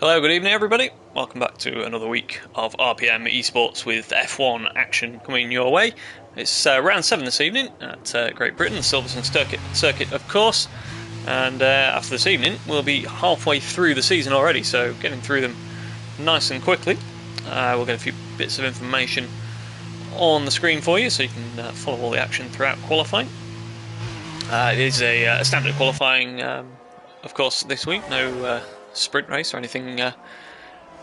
Hello, good evening everybody. Welcome back to another week of RPM Esports with F1 action coming your way. It's round 7 this evening at Great Britain, the Silverstone circuit of course. And after this evening we'll be halfway through the season already, so getting through them nice and quickly. We'll get a few bits of information on the screen for you so you can follow all the action throughout qualifying. It is a standard qualifying of course this week, no sprint race or anything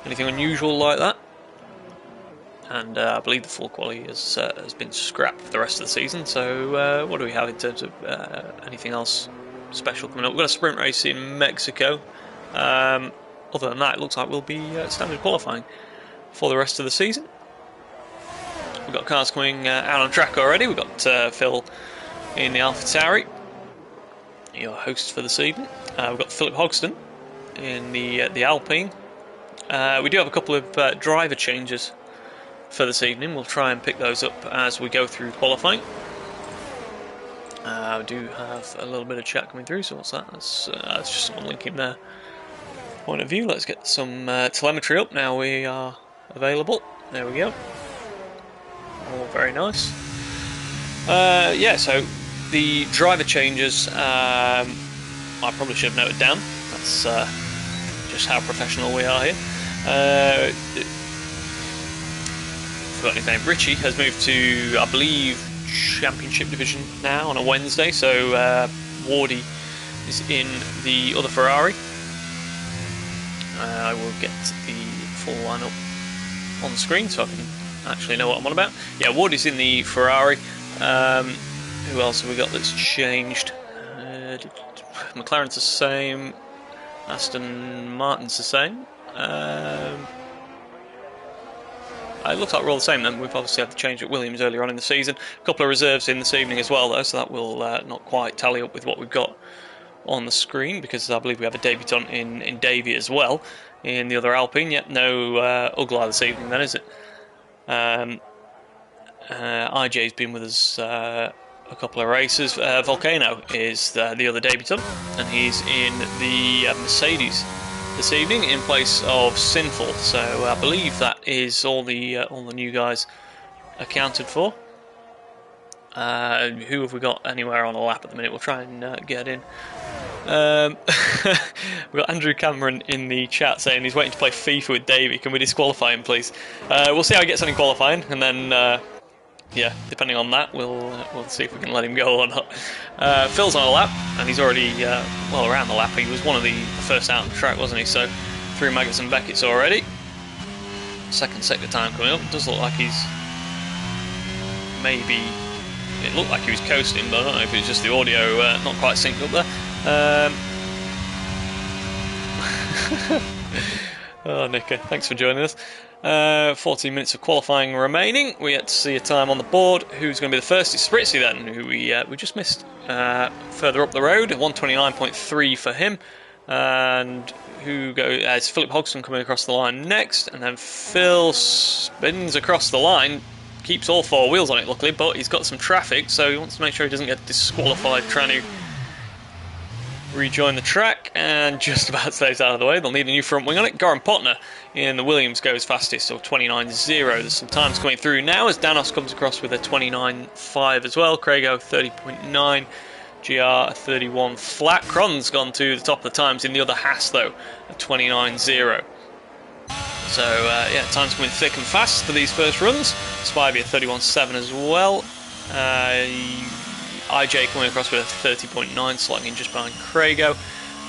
unusual like that, and I believe the full quali has been scrapped for the rest of the season. So what do we have in terms of anything else special coming up? We've got a sprint race in Mexico. Other than that, it looks like we'll be standard qualifying for the rest of the season. We've got cars coming out on track already. We've got Phil in the AlphaTauri, your host for this evening. We've got Philip Hogston in the Alpine. We do have a couple of driver changes for this evening. We'll try and pick those up as we go through qualifying. We do have a little bit of chat coming through, so what's that? That's just someone linking their point of view. Let's get some telemetry up now we are available. There we go. All very nice. Yeah, so the driver changes, I probably should have noted down. That's just how professional we are here. Forgot his name. Richie has moved to, I believe, Championship Division now on a Wednesday, so Wardy is in the other Ferrari. I will get the full lineup on the screen so I can actually know what I'm on about. Yeah, Wardy's in the Ferrari. Who else have we got that's changed? McLaren's the same. Aston Martin's the same. It looks like we're all the same then. We've obviously had the change at Williams earlier on in the season. A couple of reserves in this evening as well though, so that will not quite tally up with what we've got on the screen, because I believe we have a debutant in Davey as well in the other Alpine. Yet no Uglar this evening then, is it? IJ's been with us a couple of races. Volcano is the other debutant, and he's in the Mercedes this evening in place of Sinful. So I believe that is all the new guys accounted for. Who have we got anywhere on a lap at the minute? We'll try and get in. We've got Andrew Cameron in the chat saying he's waiting to play FIFA with Davey. Can we disqualify him, please? We'll see how he gets on in qualifying, and then yeah, depending on that, we'll see if we can let him go or not. Phil's on a lap, and he's already well around the lap. He was one of the first out on the track, wasn't he? So through Maggots and Beckett's already. Second sector time coming up. It does look like he's maybe. It looked like he was coasting, but I don't know if it was just the audio not quite synced up there. Oh, Nicker, thanks for joining us. 14 minutes of qualifying remaining. We get to see a time on the board. Who's going to be the first? It's Spritzy then, who we just missed further up the road. 129.3 for him. And who goes? It's Philip Hogston coming across the line next, and then Phil spins across the line. Keeps all four wheels on it, luckily, but he's got some traffic, so he wants to make sure he doesn't get disqualified trying to rejoin the track, and just about stays out of the way. They'll need a new front wing on it. Goran Potner in the Williams goes fastest, so 29.0. There's some times coming through now as Danos comes across with a 29.5 as well. Craigo 30.9, GR a 31 flat. Cron's gone to the top of the times in the other Haas though, at 29.0. So yeah, times coming thick and fast for these first runs. Spivey at 31.7 as well. IJ coming across with a 30.9, slotting in just behind Craigo.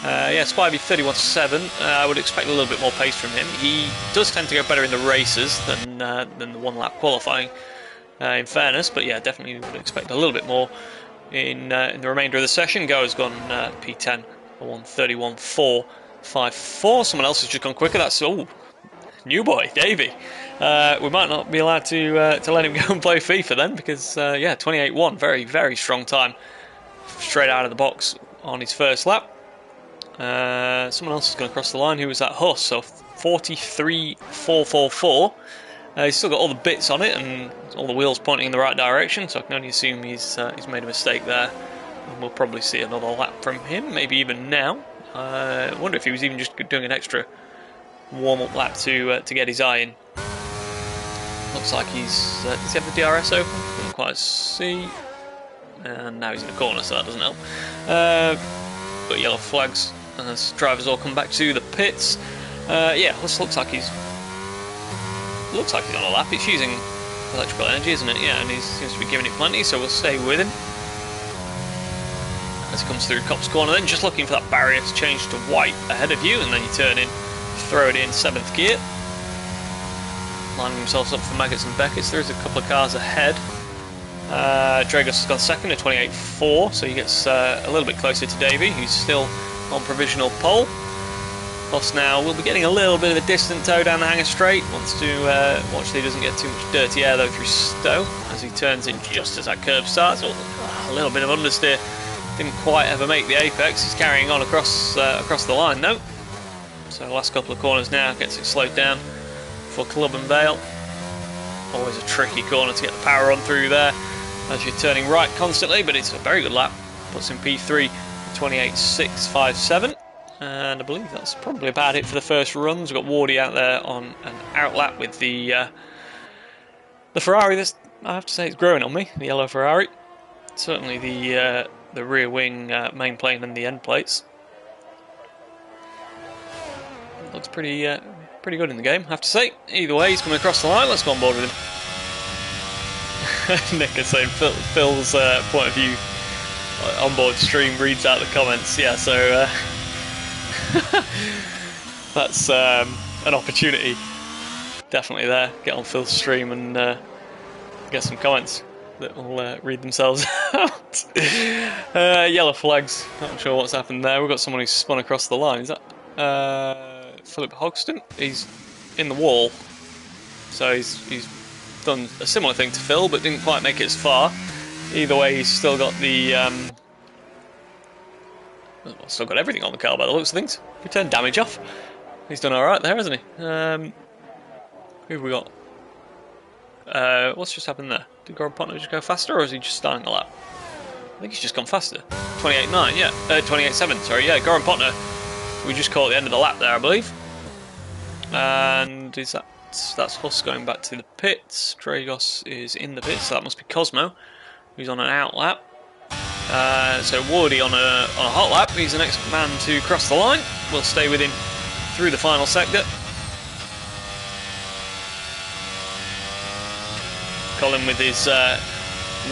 Yeah, Spivey 31.7. I would expect a little bit more pace from him. He does tend to go better in the races than the one-lap qualifying, in fairness. But yeah, definitely would expect a little bit more in the remainder of the session. Go's gone P10, 131.454. Someone else has just gone quicker. That's new boy, Davey. We might not be allowed to let him go and play FIFA then, because yeah, 28.1, very, very strong time straight out of the box on his first lap. Someone else has gone across the line. Who was that? Huss, so 43.444. He's still got all the bits on it and all the wheels pointing in the right direction, so I can only assume he's made a mistake there. And we'll probably see another lap from him, maybe even now. I wonder if he was even just doing an extra warm-up lap to get his eye in. Looks like he's... does he have the DRS open? Can't quite see. And now he's in the corner, so that doesn't help. Got yellow flags as drivers all come back to the pits. Yeah, this looks like he's on a lap. It's using electrical energy, isn't it? Yeah, and he seems to be giving it plenty, so we'll stay with him as he comes through Cop's corner. Then just looking for that barrier to change to white ahead of you, and then you turn in, throw it in 7th gear. Lining themselves up for Maggots and Beckett's. There is a couple of cars ahead. Dragos has got second at 28.4, so he gets a little bit closer to Davey, who's still on provisional pole. Plus now we'll be getting a little bit of a distant tow down the Hanger Straight. Wants to watch that he doesn't get too much dirty air though through Stowe as he turns in just as that curve starts. Oh, a little bit of understeer. Didn't quite ever make the apex. He's carrying on across the line though. So the last couple of corners now gets it slowed down for Club and Vale. Always a tricky corner to get the power on through there as you're turning right constantly, but it's a very good lap. Puts in P3 28.657. And I believe that's probably about it for the first runs. We've got Wardy out there on an outlap with the Ferrari. This, I have to say, it's growing on me. The yellow Ferrari. Certainly the rear wing main plane and the end plates. Looks pretty good in the game, I have to say. Either way, he's coming across the line. Let's go on board with him. Nick is saying Phil's point of view onboard stream reads out the comments. Yeah, so. That's an opportunity definitely there. Get on Phil's stream and get some comments that will read themselves out. Yellow flags, not sure what's happened there. We've got someone who's spun across the line. Is that Philip Hogston? He's in the wall, so he's done a similar thing to Phil but didn't quite make it as far. Either way, he's still got the well, still got everything on the car by the looks of things. We turned damage off. He's done alright there, hasn't he? Who have we got? What's just happened there? Did Goran Potner just go faster, or is he just starting a lap? I think he's just gone faster. 28.9, yeah. 28.7, sorry, yeah. Goran Potner, we just caught the end of the lap there, I believe. And that's Huss going back to the pits. Dragos is in the pits, so that must be Cosmo, who's on an out lap. So Wardy on a hot lap. He's the next man to cross the line. We'll stay with him through the final sector. Colin with his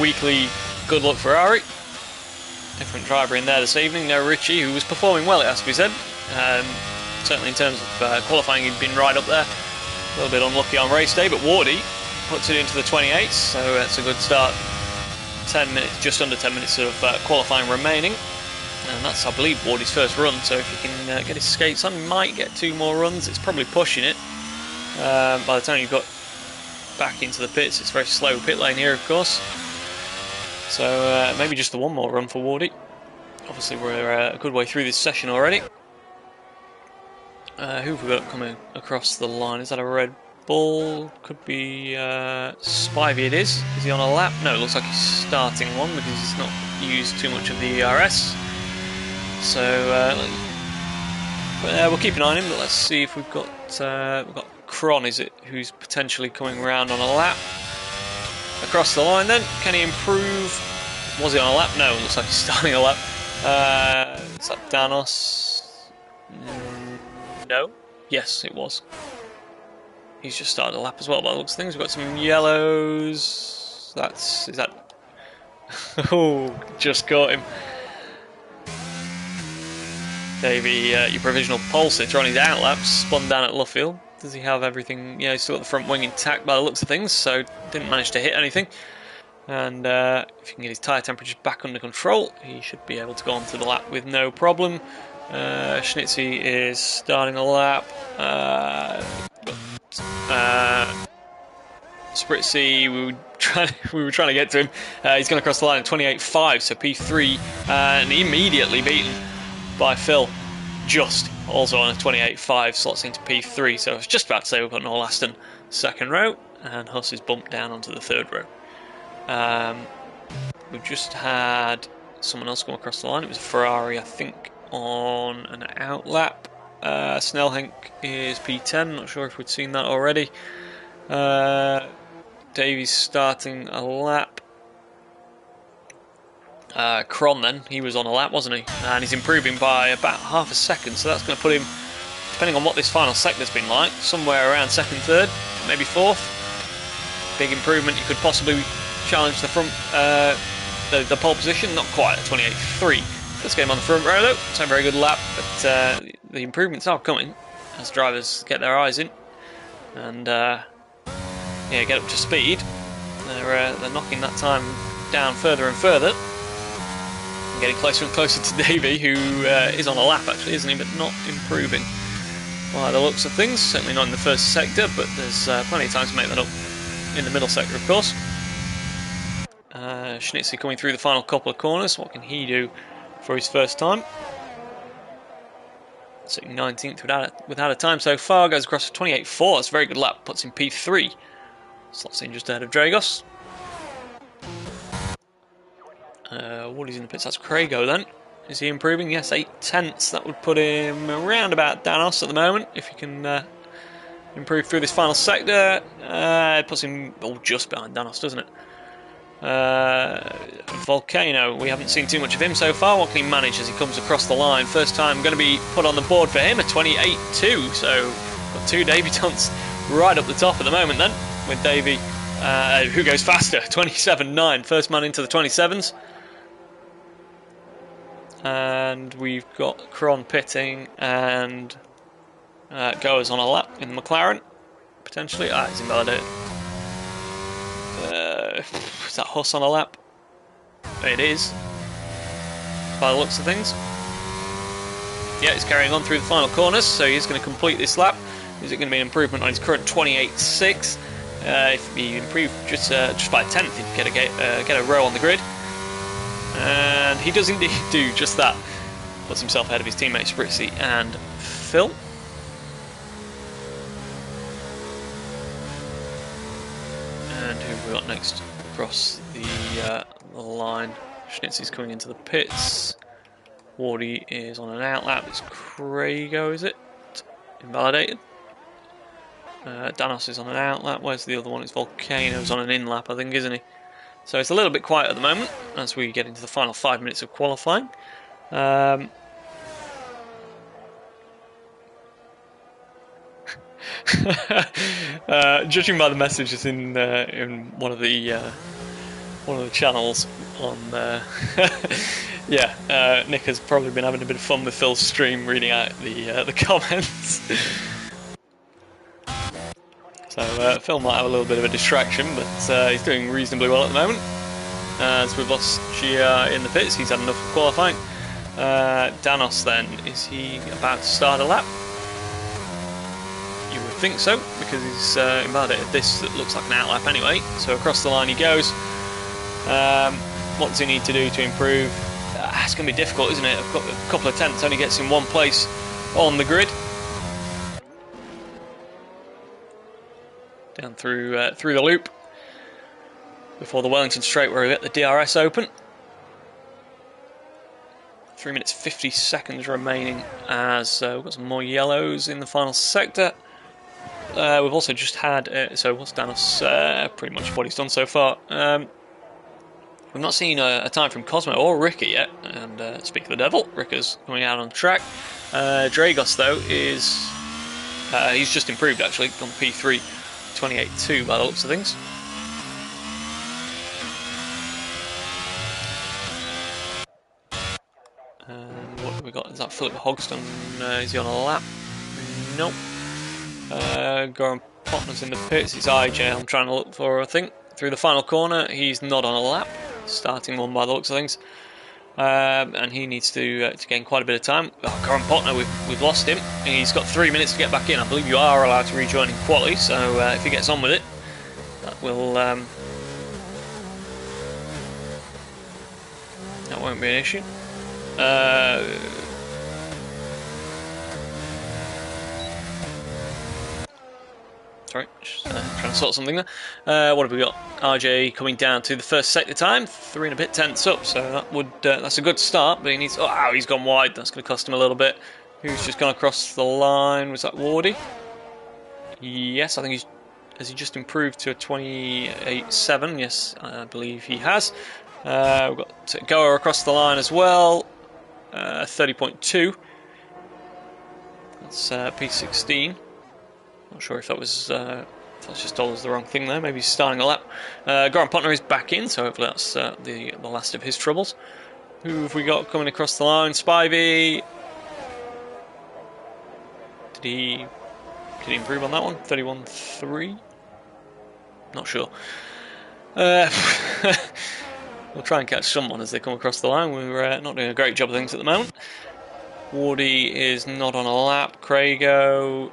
weekly good luck Ferrari. Different driver in there this evening. No Richie, who was performing well, it has to be said. Certainly in terms of qualifying, he'd been right up there. A little bit unlucky on race day, but Wardy puts it into the 28s, so that's a good start. 10 minutes, just under 10 minutes of qualifying remaining, and that's, I believe, Wardy's first run. So if he can get his skates on, he might get 2 more runs. It's probably pushing it. By the time you've got back into the pits, it's a very slow pit lane here, of course. So maybe just the 1 more run for Wardy. Obviously, we're a good way through this session already. Who have we got coming across the line? Is that a Red Bull? Could be Spivey, it is. Is he on a lap? No, it looks like he's starting one because he's not used too much of the ERS. So we'll keep an eye on him, but let's see if we've got Kron, is it, who's potentially coming around on a lap. Across the line then, can he improve? Was he on a lap? No, it looks like he's starting a lap. Is that Danos? No. Yes, it was. He's just started a lap as well by the looks of things. We've got some yellows. Is that... Oh, just caught him. Davey, your provisional pole sitter on his out lap, spun down at Luffield. Does he have everything? Yeah, he's still got the front wing intact by the looks of things, so didn't manage to hit anything. And if he can get his tyre temperatures back under control, he should be able to go on to the lap with no problem. Schnitzy is starting a lap. Spritzy, we were trying to get to him. He's going to cross the line at 28.5, so P3, and immediately beaten by Phil. Just also on a 28.5, slots into P3. So I was just about to say we've got Noel Aston second row, and Huss is bumped down onto the third row. We've just had someone else come across the line. It was a Ferrari, I think, on an out lap. Snellhenk is P10. Not sure if we'd seen that already. Davies starting a lap. Cron then, he was on a lap, wasn't he? And he's improving by about half a second, so that's going to put him, depending on what this final sector's been like, somewhere around second, third, maybe fourth. Big improvement. You could possibly challenge the front, the pole position. Not quite at 28.3. Let's get him on the front row though. It's a very good lap, but the improvements are coming as drivers get their eyes in and yeah, get up to speed. They're knocking that time down further and further. Getting closer and closer to Davey, who is on a lap actually, isn't he? But not improving by the looks of things. Certainly not in the first sector, but there's plenty of time to make that up in the middle sector, of course. Schnitzy coming through the final couple of corners. What can he do for his first time? Sitting 19th without a time so far. Goes across for 28.4. That's a very good lap. Puts in P3. Slots in just ahead of Dragos. Woody's in the pits. That's Crago then. Is he improving? Yes, 8/10. That would put him around about Danos at the moment. If he can improve through this final sector. It puts him just behind Danos, doesn't it? Volcano, we haven't seen too much of him so far. What can he manage as he comes across the line? First time going to be put on the board for him, a 28.2. So got two debutants right up the top at the moment then, with Davey, who goes faster, 27.9. First man into the 27s. And we've got Cron pitting and Goers on a lap in the McLaren, potentially. He's invalidated. Is that Huss on a lap? It is, by the looks of things. Yeah, he's carrying on through the final corners, so he's going to complete this lap. Is it going to be an improvement on his current 28.6? If he improved just by a tenth, he'd get a row on the grid. And he does indeed do just that. Puts himself ahead of his teammates Spritzy and Phil. And who have we got next across the line? Schnitzy's coming into the pits. Wardy is on an out lap. It's Crago, is it? Invalidated. Danos is on an out lap. Where's the other one? It's Volcano's on an in lap, I think, isn't he? So it's a little bit quiet at the moment as we get into the final 5 minutes of qualifying. Judging by the messages in one of the channels on yeah, Nick has probably been having a bit of fun with Phil's stream, reading out the comments. So Phil might have a little bit of a distraction, but he's doing reasonably well at the moment. As we've lost Gia in the pits, he's had enough of qualifying. Danos then, is he about to start a lap? You would think so, because he's invalidated this that looks like an out lap anyway. So across the line he goes. What does he need to do to improve? It's going to be difficult, isn't it? I've got a couple of tenths, only gets in one place on the grid. Down through the loop before the Wellington straight where we get the DRS open. 3 minutes 50 seconds remaining as we've got some more yellows in the final sector. We've also just had so what's Danos pretty much what he's done so far. We've not seen a time from Cosmo or Ricker yet, and speak of the devil, Ricker's coming out on track. Dragos though is he's just improved actually, gone P3. 28.2 by the looks of things. And what have we got? Is that Philip Hogston? Is he on a lap? Nope. Goran Potner's in the pits. It's IJ I'm trying to look for, I think. Through the final corner, he's not on a lap. Starting one by the looks of things. And he needs to gain quite a bit of time. Goran Potner, we've lost him. He's got 3 minutes to get back in. I believe you are allowed to rejoin in quali, so if he gets on with it, that will that won't be an issue. Sorry, just trying to sort something there. What have we got? RJ coming down to the first sector time, 3 and a bit tenths up, so that would that's a good start. But he needs. Oh, he's gone wide. That's going to cost him a little bit. Who's just gone across the line? Was that Wardy? Yes, I think he's... Has he just improved to a 28.7? Yes, I believe he has. We've got Goa across the line as well. 30.2. That's P16. Not sure if that was just told us the wrong thing there. Maybe he's starting a lap. Goran Potner is back in, so hopefully that's the last of his troubles. Who have we got coming across the line? Spivey. Did he improve on that one? 31.3? Not sure. We'll try and catch someone as they come across the line. We're not doing a great job of things at the moment. Wardy is not on a lap. Craigo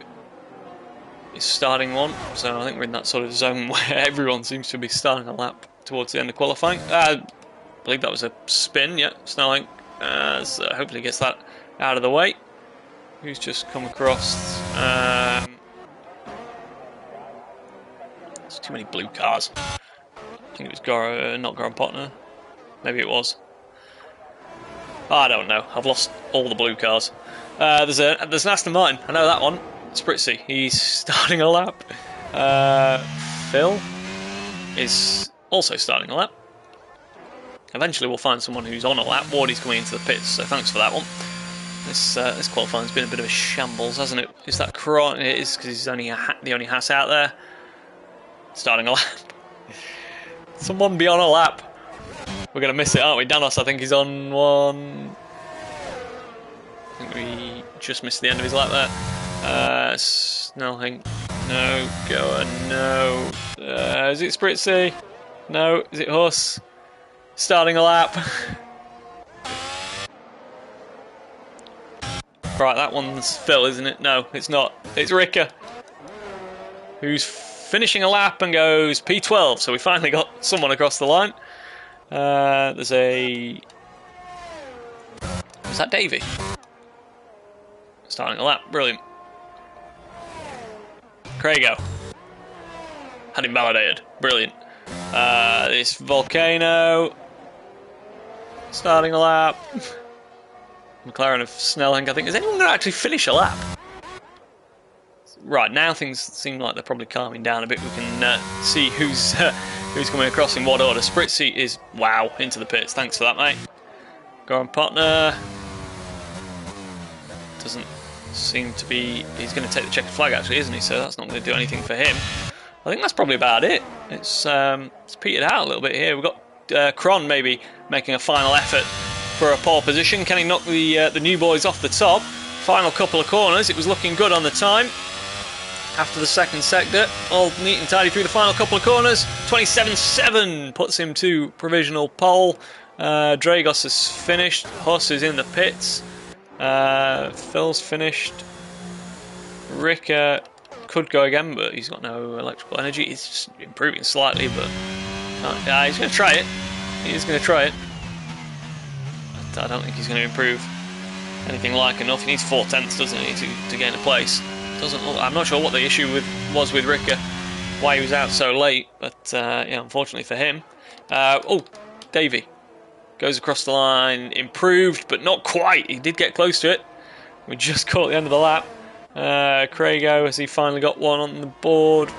is starting one, so I think we're in that sort of zone where everyone seems to be starting a lap towards the end of qualifying. I believe that was a spin, yeah. Snelling so hopefully gets that out of the way. Who's just come across? There's too many blue cars. I think it was not Goran Potner. Maybe it was. I don't know. I've lost all the blue cars. There's an Aston Martin. I know that one. Spritzy. He's starting a lap. Phil is also starting a lap. Eventually we'll find someone who's on a lap. Wardy's coming into the pits, so thanks for that one. This qualifying's been a bit of a shambles, hasn't it? Is that Cron? It is, because he's the only Haas out there. Starting a lap. Someone be on a lap. We're going to miss it, aren't we? Danos, I think he's on one. I think we just missed the end of his lap there. Snelling. No. Goa. No. Is it Spritzy? No. Is it Huss? Starting a lap. Right, that one's Phil, isn't it? No, it's not. It's Rika, who's finishing a lap and goes P12. So we finally got someone across the line. There's a... Was that Davey? Starting a lap. Brilliant. Craigo. Had him validated. Brilliant. This Volcano. Starting a lap. McLaren of Snelling, I think. Is anyone going to actually finish a lap? Right, now things seem like they're probably calming down a bit. We can see who's coming across in what order. Spritzy is, wow, into the pits. Thanks for that, mate. Goran Potner doesn't seem to be... He's going to take the checkered flag, actually, isn't he? So that's not going to do anything for him. I think that's probably about it. It's petered out a little bit here. We've got Cron maybe making a final effort for a pole position. Can he knock the new boys off the top? Final couple of corners. It was looking good on the time. After the second sector, all neat and tidy through the final couple of corners. 27.7 puts him to provisional pole. Dragos has finished. Huss is in the pits. Phil's finished. Rika could go again, but he's got no electrical energy. He's just improving slightly, but he's going to try it. He is going to try it. But I don't think he's going to improve anything like enough. He needs 4/10, doesn't he, to gain a place. Doesn't look, I'm not sure what the issue was with Rika, why he was out so late, but yeah, unfortunately for him. Oh, Davey goes across the line, improved, but not quite. He did get close to it. We just caught the end of the lap. Craigo, has he finally got one on the board?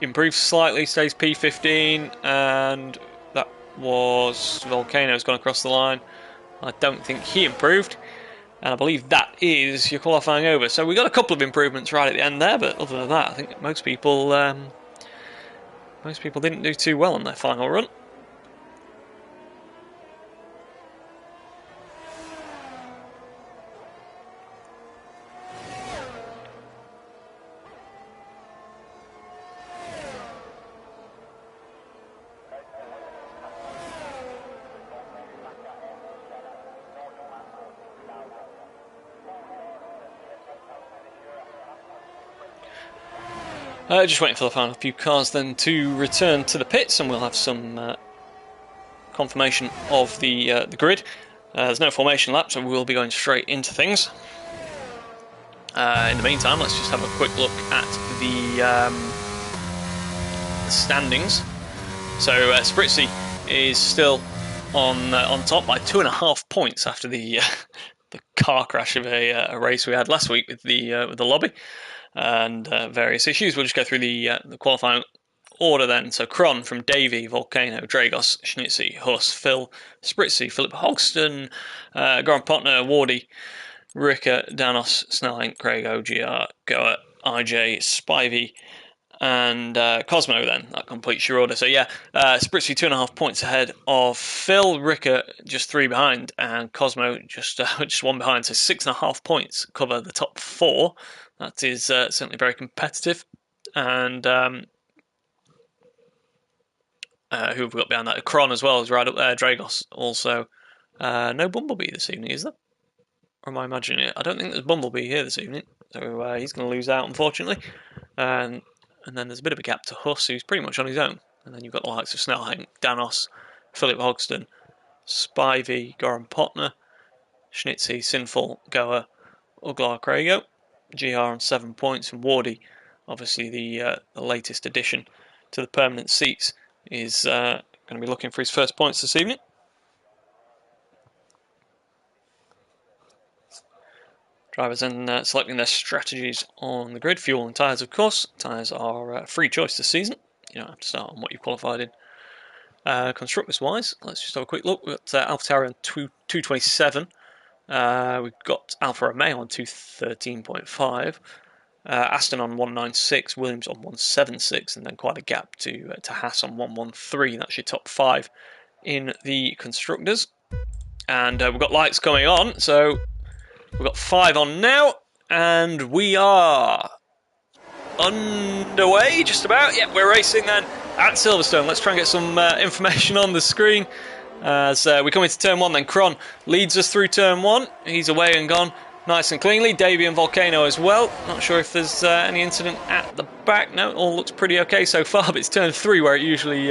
Improves slightly, stays P15, and that was Volcano's gone across the line. I don't think he improved. And I believe that is your qualifying over. So we got a couple of improvements right at the end there, but other than that, I think most people didn't do too well on their final run. Just waiting for the final few cars then to return to the pits, and we'll have some confirmation of the grid. There's no formation lap, so we will be going straight into things. In the meantime, let's just have a quick look at the standings. So Spritzy is still on top by 2.5 points after the the car crash of a race we had last week with the lobby and various issues. We'll just go through the qualifying order then. So Kron from Davey, Volcano, Dragos, Schnitzy, Huss, Phil, Spritzy, Philip Hogston, Goran Potner, Wardy, Rika, Danos, Snelling, Craig, OGR, Goa, IJ, Spivey, and Cosmo then. That completes your order. So yeah, Spritzy 2.5 points ahead of Phil, Rika just 3 behind, and Cosmo just 1 behind. So 6.5 points cover the top 4. That is certainly very competitive. And who have we got behind that? Kron as well is right up there. Dragos also. No Bumblebee this evening, is there? Or am I imagining it? I don't think there's Bumblebee here this evening, so he's going to lose out, unfortunately. And then there's a bit of a gap to Huss, who's pretty much on his own. And then you've got the likes of Snellhank, Danos, Philip Hogston, Spivey, Goran Potner, Schnitzy, Sinful, Goa, Uglar, Craigo, GR on 7 points, and Wardy, obviously the latest addition to the permanent seats, is going to be looking for his first points this evening. Drivers then selecting their strategies on the grid. Fuel and tyres, of course. Tyres are a free choice this season. You don't have to start on what you've qualified in. Constructors-wise, let's just have a quick look. We've got AlphaTauri on 227. We've got Alfa Romeo on 213.5. Aston on 196. Williams on 176. And then quite a gap to Haas on 113. That's your top 5 in the Constructors. And we've got lights coming on, so we've got 5 on now, and we are underway, just about. Yep, we're racing then at Silverstone. Let's try and get some information on the screen. As we come into turn 1 then. Kron leads us through turn 1. He's away and gone nice and cleanly. Davey and Volcano as well. Not sure if there's any incident at the back. No, all looks pretty okay so far, but it's turn 3 where it usually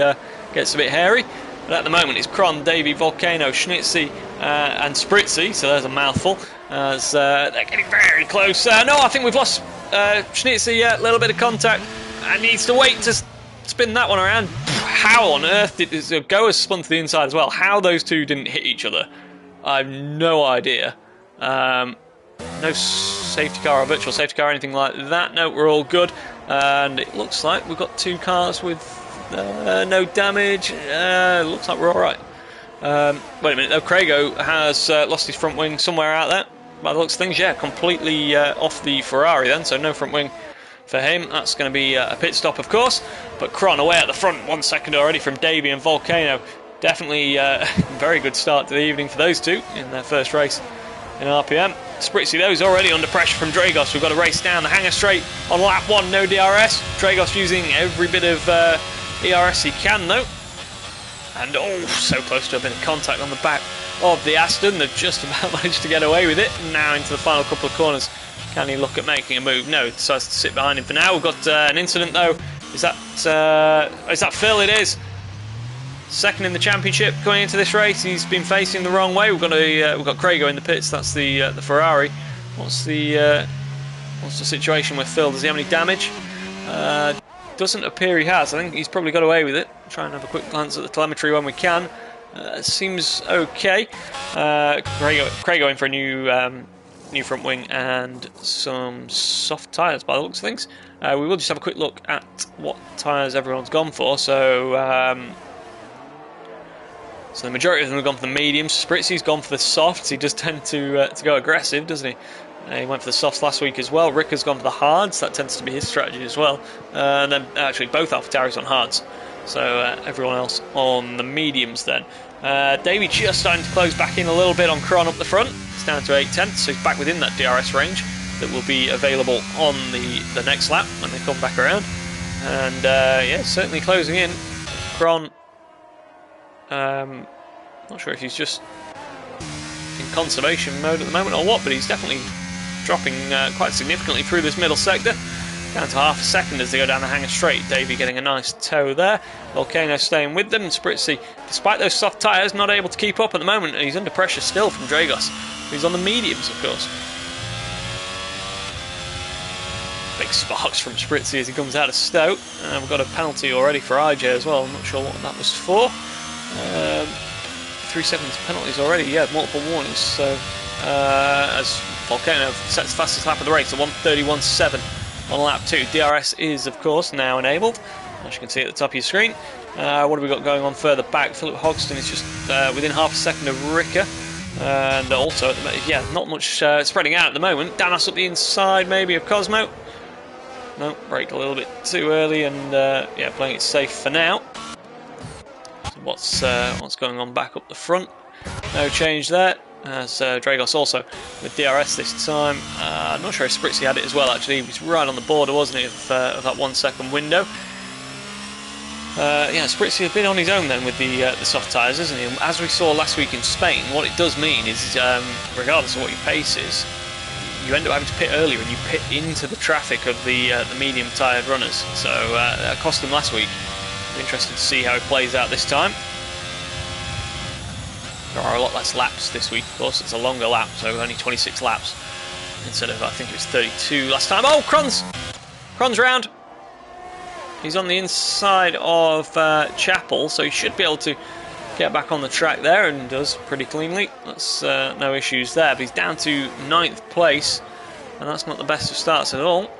gets a bit hairy. But at the moment it's Kron, Davey, Volcano, Schnitzy and Spritzy, so there's a mouthful. As they're getting very close. No, I think we've lost Schnitzy. A little bit of contact, and needs to wait to spin that one around. How on earth did Goa spun to the inside as well? How those two didn't hit each other, I have no idea. No safety car or virtual safety car or anything like that. No, we're all good, and it looks like we've got 2 cars with no damage. Looks like we're all right. Wait a minute though, Craigo has lost his front wing somewhere out there. By the looks of things, yeah, completely off the Ferrari then, so no front wing for him. That's going to be a pit stop, of course. But Kron away at the front, 1 second already from Davey and Volcano. Definitely a very good start to the evening for those two in their first race in RPM. Spritzy, though, is already under pressure from Dragos. We've got to race down the hanger straight on lap 1, no DRS. Dragos using every bit of ERS he can, though. And oh, so close to a bit of contact on the back of the Aston. They've just about managed to get away with it. Now into the final couple of corners. Can he look at making a move? No, he decides to sit behind him for now. We've got an incident though. Is that Phil? It is. Second in the championship going into this race. He's been facing the wrong way. We've got Craigo in the pits. That's the Ferrari. What's the situation with Phil? Does he have any damage? Doesn't appear he has. I think he's probably got away with it. Try and have a quick glance at the telemetry when we can. Seems okay. Craigo in for a new front wing and some soft tyres by the looks of things. We will just have a quick look at what tyres everyone's gone for. So the majority of them have gone for the mediums. Spritzy's gone for the softs. He does tend to go aggressive, doesn't he? He went for the softs last week as well. Rick has gone for the hards. That tends to be his strategy as well. And then actually both AlphaTauris on hards. So everyone else on the mediums then. Davey just starting to close back in a little bit on Kron up the front. It's down to 8/10, so he's back within that DRS range that will be available on the next lap when they come back around. And yeah, certainly closing in. Kron, not sure if he's just in conservation mode at the moment or what, but he's definitely dropping quite significantly through this middle sector. Down to half a second as they go down the hanger straight. Davey getting a nice toe there. Volcano staying with them. Spritzy, despite those soft tyres, not able to keep up at the moment. He's under pressure still from Dragos. He's on the mediums, of course. Big sparks from Spritzy as he comes out of Stoke. We've got a penalty already for IJ as well. I'm not sure what that was for. 3 seconds penalties already. Yeah, multiple warnings. So as Volcano sets the fastest lap of the race, a 1:31.7 on lap 2. DRS is, of course, now enabled, as you can see at the top of your screen. What have we got going on further back? Philip Hogston is just within half a second of Ricker. And also, yeah, not much spreading out at the moment. Danos up the inside, maybe, of Cosmo. No, braked a little bit too early, and yeah, playing it safe for now. So what's going on back up the front? No change there. As Dragos also with DRS this time. I'm not sure if Spritzy had it as well. Actually, he was right on the border, wasn't he, of that 1 second window. Yeah, Spritzy has been on his own then with the soft tyres, hasn't he? And as we saw last week in Spain, what it does mean is, regardless of what your pace is, you end up having to pit earlier and you pit into the traffic of the medium tyred runners. So that cost him last week. Be interested to see how it plays out this time. There are a lot less laps this week, of course. It's a longer lap, so only 26 laps instead of, I think it was 32 last time. Oh, Cron's round. He's on the inside of Chapel, so he should be able to get back on the track there, and does pretty cleanly. That's no issues there, but he's down to 9th place, and that's not the best of starts at all.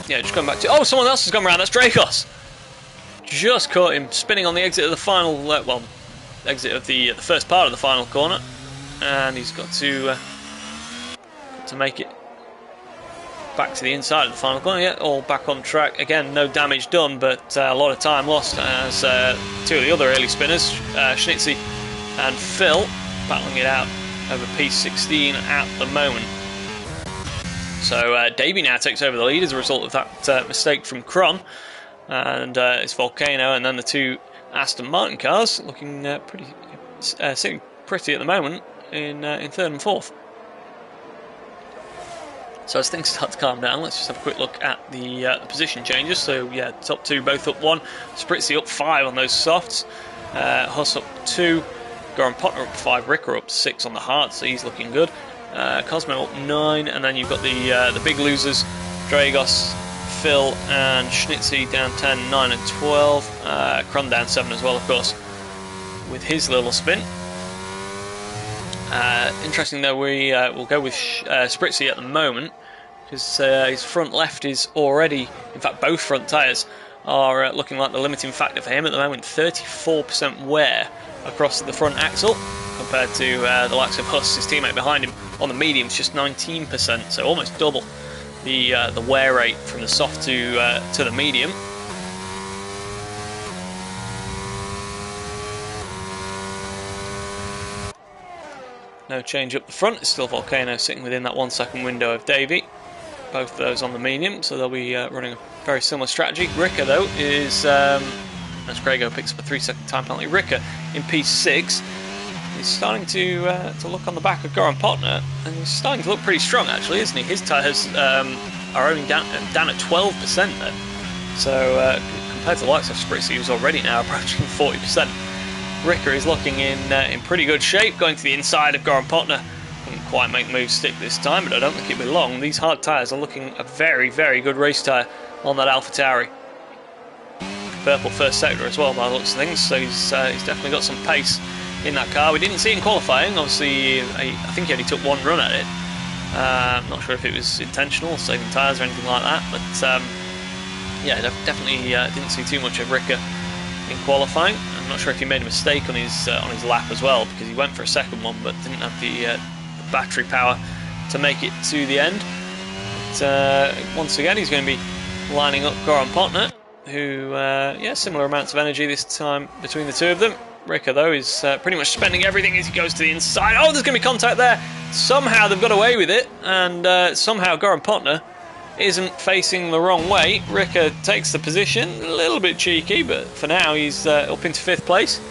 Yeah, just going back to... Oh, someone else has gone around. That's Dracos. Just caught him spinning on the exit of the final... well, exit of the first part of the final corner. And he's got to make it back to the inside of the final corner. Yeah, all back on track. Again, no damage done, but a lot of time lost as two of the other early spinners, Schnitzy and Phil, battling it out over P16 at the moment. So Davey now takes over the lead as a result of that mistake from Cron, and it's Volcano, and then the two Aston Martin cars looking sitting pretty at the moment in 3rd and 4th. So as things start to calm down, let's just have a quick look at the position changes. So yeah, top two both up 1, Spritzy up 5 on those softs, Huss up 2, Goran Potner up 5, Ricker up 6 on the hard, so he's looking good. Cosmo up 9, and then you've got the big losers, Dragos, Phil and Schnitzy down 10, 9 and 12. Cron down 7 as well, of course, with his little spin. Interesting though, we'll go with Spritzy at the moment, because his front left is already, in fact both front tyres are looking like the limiting factor for him at the moment. 34% wear across the front axle, compared to the likes of Huss, his teammate behind him. On the mediums, just 19%, so almost double the wear rate from the soft to the medium. No change up the front. It's still Volcano sitting within that 1 second window of Davey. Both of those on the medium, so they'll be running a very similar strategy. Ricker, though, is as Grego picks up a 3 second time penalty. Ricker in P6. He's starting to look on the back of Goran Potner, and he's starting to look pretty strong, actually, isn't he? His tyres are only down at 12% then. So compared to the likes of Spritzy, who's already now approaching 40%, Ricker is looking in pretty good shape, going to the inside of Goran Potner. Couldn't quite make the move stick this time, but I don't think it'll be long. These hard tyres are looking a very, very good race tyre on that AlphaTauri. Purple first sector as well, by the looks of things, so he's definitely got some pace in that car. We didn't see him qualifying, obviously. I think he only took 1 run at it. I'm not sure if it was intentional, saving tyres or anything like that, but yeah, definitely didn't see too much of Ricker in qualifying. I'm not sure if he made a mistake on his lap as well, because he went for a second one but didn't have the battery power to make it to the end. But once again, he's going to be lining up Goran Potner, who, yeah, similar amounts of energy this time between the two of them. Ricker, though, is pretty much spending everything as he goes to the inside. Oh, there's going to be contact there. Somehow they've got away with it, and somehow Goran Potner isn't facing the wrong way. Ricker takes the position, a little bit cheeky, but for now he's up into 5th place.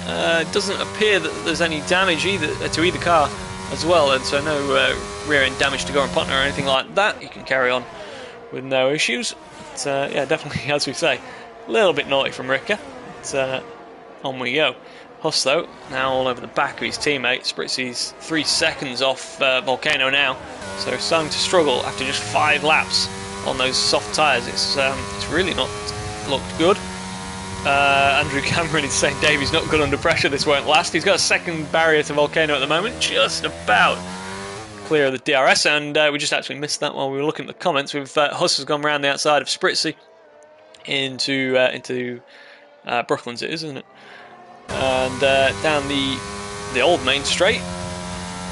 It doesn't appear that there's any damage to either car as well, and so no rear-end damage to Goran Potner or anything like that. He can carry on with no issues. But, yeah, definitely, as we say, a little bit naughty from Ricker, but on we go. Huss, though, now all over the back of his teammate. Spritzy's 3 seconds off Volcano now, so starting to struggle after just 5 laps on those soft tyres. It's really not looked good. Andrew Cameron is saying Davy's not good under pressure, this won't last. He's got a second barrier to Volcano at the moment, just about clear of the DRS, and we just actually missed that while we were looking at the comments. Huss has gone around the outside of Spritzy into Brooklands, isn't it? And down the old main straight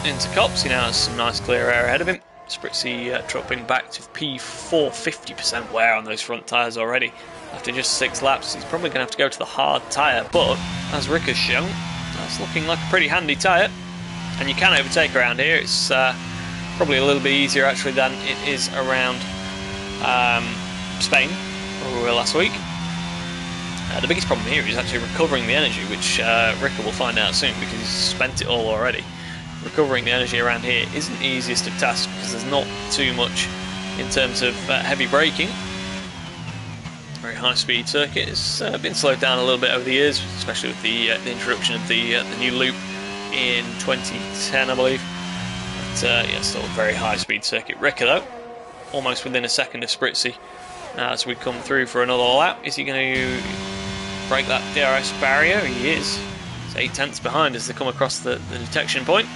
into Cops. He now has some nice clear air ahead of him. Spritzy dropping back to P4, 50% wear on those front tyres already. After just 6 laps, he's probably going to have to go to the hard tyre, but as Rick has shown, that's looking like a pretty handy tyre, and you can overtake around here. It's probably a little bit easier actually than it is around Spain, where we were last week. The biggest problem here is actually recovering the energy, which Ricker will find out soon because he's spent it all already. Recovering the energy around here isn't the easiest of tasks because there's not too much in terms of heavy braking. Very high speed circuit. It's been slowed down a little bit over the years, especially with the introduction of the new loop in 2010, I believe. But yeah, still a very high speed circuit. Ricker, though, almost within a second of Spritzy as we come through for another lap. Is he going to break that DRS barrier? He is. It's 8 tenths behind as they come across the detection point.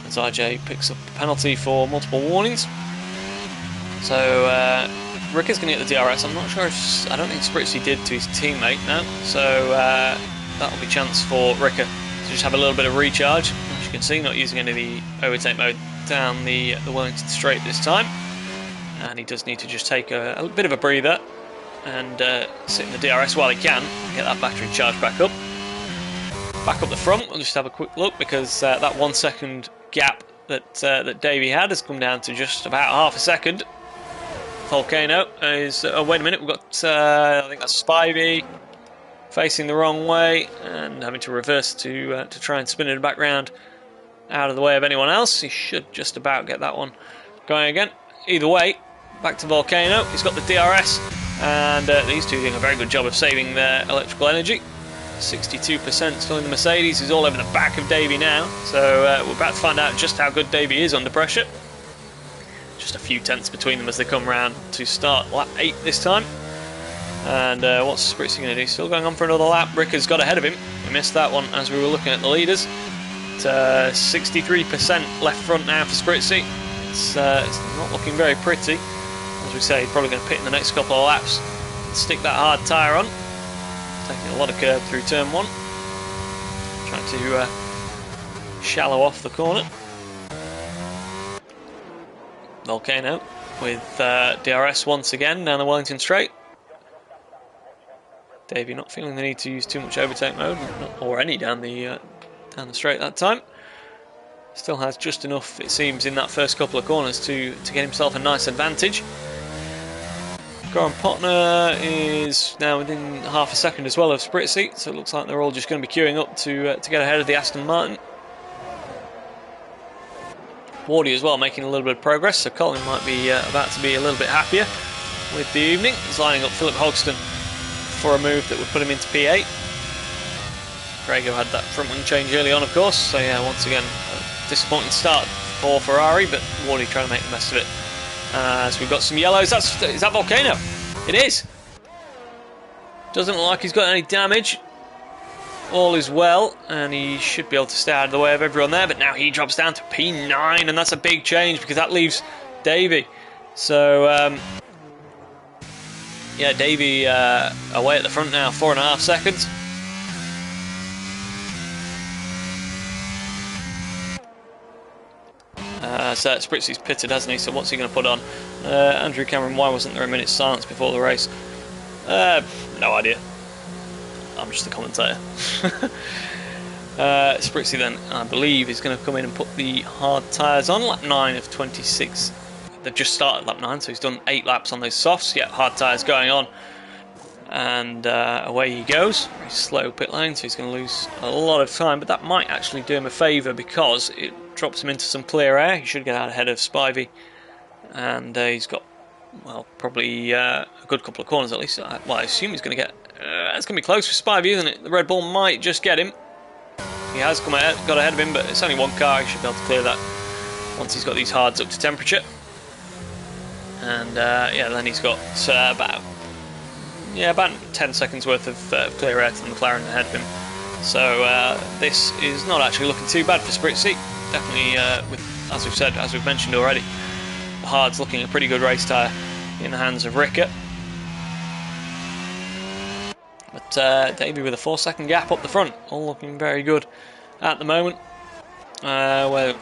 As RJ picks up a penalty for multiple warnings. So Ricker's going to get the DRS. I'm not sure if... I don't think Spritzy did to his teammate now. So that'll be a chance for Ricker to just have a little bit of recharge. As you can see, not using any of the overtake mode down the Wellington straight this time. And he does need to just take a bit of a breather and sit in the DRS while he can, get that battery charged back up. Back up the front, we'll just have a quick look because that 1 second gap that Davey had has come down to just about half a second. Volcano is... oh, wait a minute, we've got, I think that's Spivey facing the wrong way and having to reverse to try and spin it back round out of the way of anyone else. He should just about get that one going again. Either way, back to Volcano. He's got the DRS, and these two doing a very good job of saving their electrical energy. 62% still in the Mercedes. He's all over the back of Davey now, so we're about to find out just how good Davey is under pressure. Just a few tenths between them as they come round to start lap 8 this time. And what's Spritzy going to do? Still going on for another lap. Ricker's got ahead of him. We missed that one as we were looking at the leaders. 63% left front now for Spritzy. It's not looking very pretty. As we say, he's probably going to pit in the next couple of laps and stick that hard tyre on. Taking a lot of curb through turn 1. Trying to shallow off the corner. Volcano with DRS once again down the Wellington straight. Davey not feeling the need to use too much overtake mode, or any down the straight that time. Still has just enough, it seems, in that first couple of corners to get himself a nice advantage. Goran Potner is now within half a second as well of Spritzy, so it looks like they're all just going to be queuing up to get ahead of the Aston Martin. Wardy as well making a little bit of progress, so Colin might be about to be a little bit happier with the evening. He's lining up Philip Hogston for a move that would put him into P8. Grego had that front wing change early on, of course, so yeah, once again, a disappointing start for Ferrari, but Wardy trying to make the best of it. As we've got some yellows. Is that Volcano? It is. Doesn't look like he's got any damage. All is well, and he should be able to stay out of the way of everyone there, but now he drops down to P9, and that's a big change because that leaves Davey. So, yeah, Davey away at the front now, 4.5 seconds. So Spritzy's pitted, hasn't he? So what's he going to put on? Andrew Cameron, why wasn't there a minute's silence before the race? No idea. I'm just a commentator. Spritzy then, I believe, is going to come in and put the hard tyres on. Lap 9 of 26. They've just started lap 9, so he's done 8 laps on those softs. Yeah, hard tyres going on. And away he goes. Very slow pit lane, so he's going to lose a lot of time. But that might actually do him a favour because it drops him into some clear air. He should get out ahead of Spivey. And he's got, well, probably a good couple of corners at least. Well, I assume he's going to get it's going to be close for Spivey, isn't it? The Red Bull might just get him. He has got ahead of him, but it's only one car. He should be able to clear that once he's got these hards up to temperature. And yeah, then he's got about 10 seconds worth of clear air to the McLaren ahead of him. So this is not actually looking too bad for Spritzy. Definitely, as we've mentioned already, the hard's looking a pretty good race tyre in the hands of Ricker. But Davey with a 4-second gap up the front, all looking very good at the moment. Where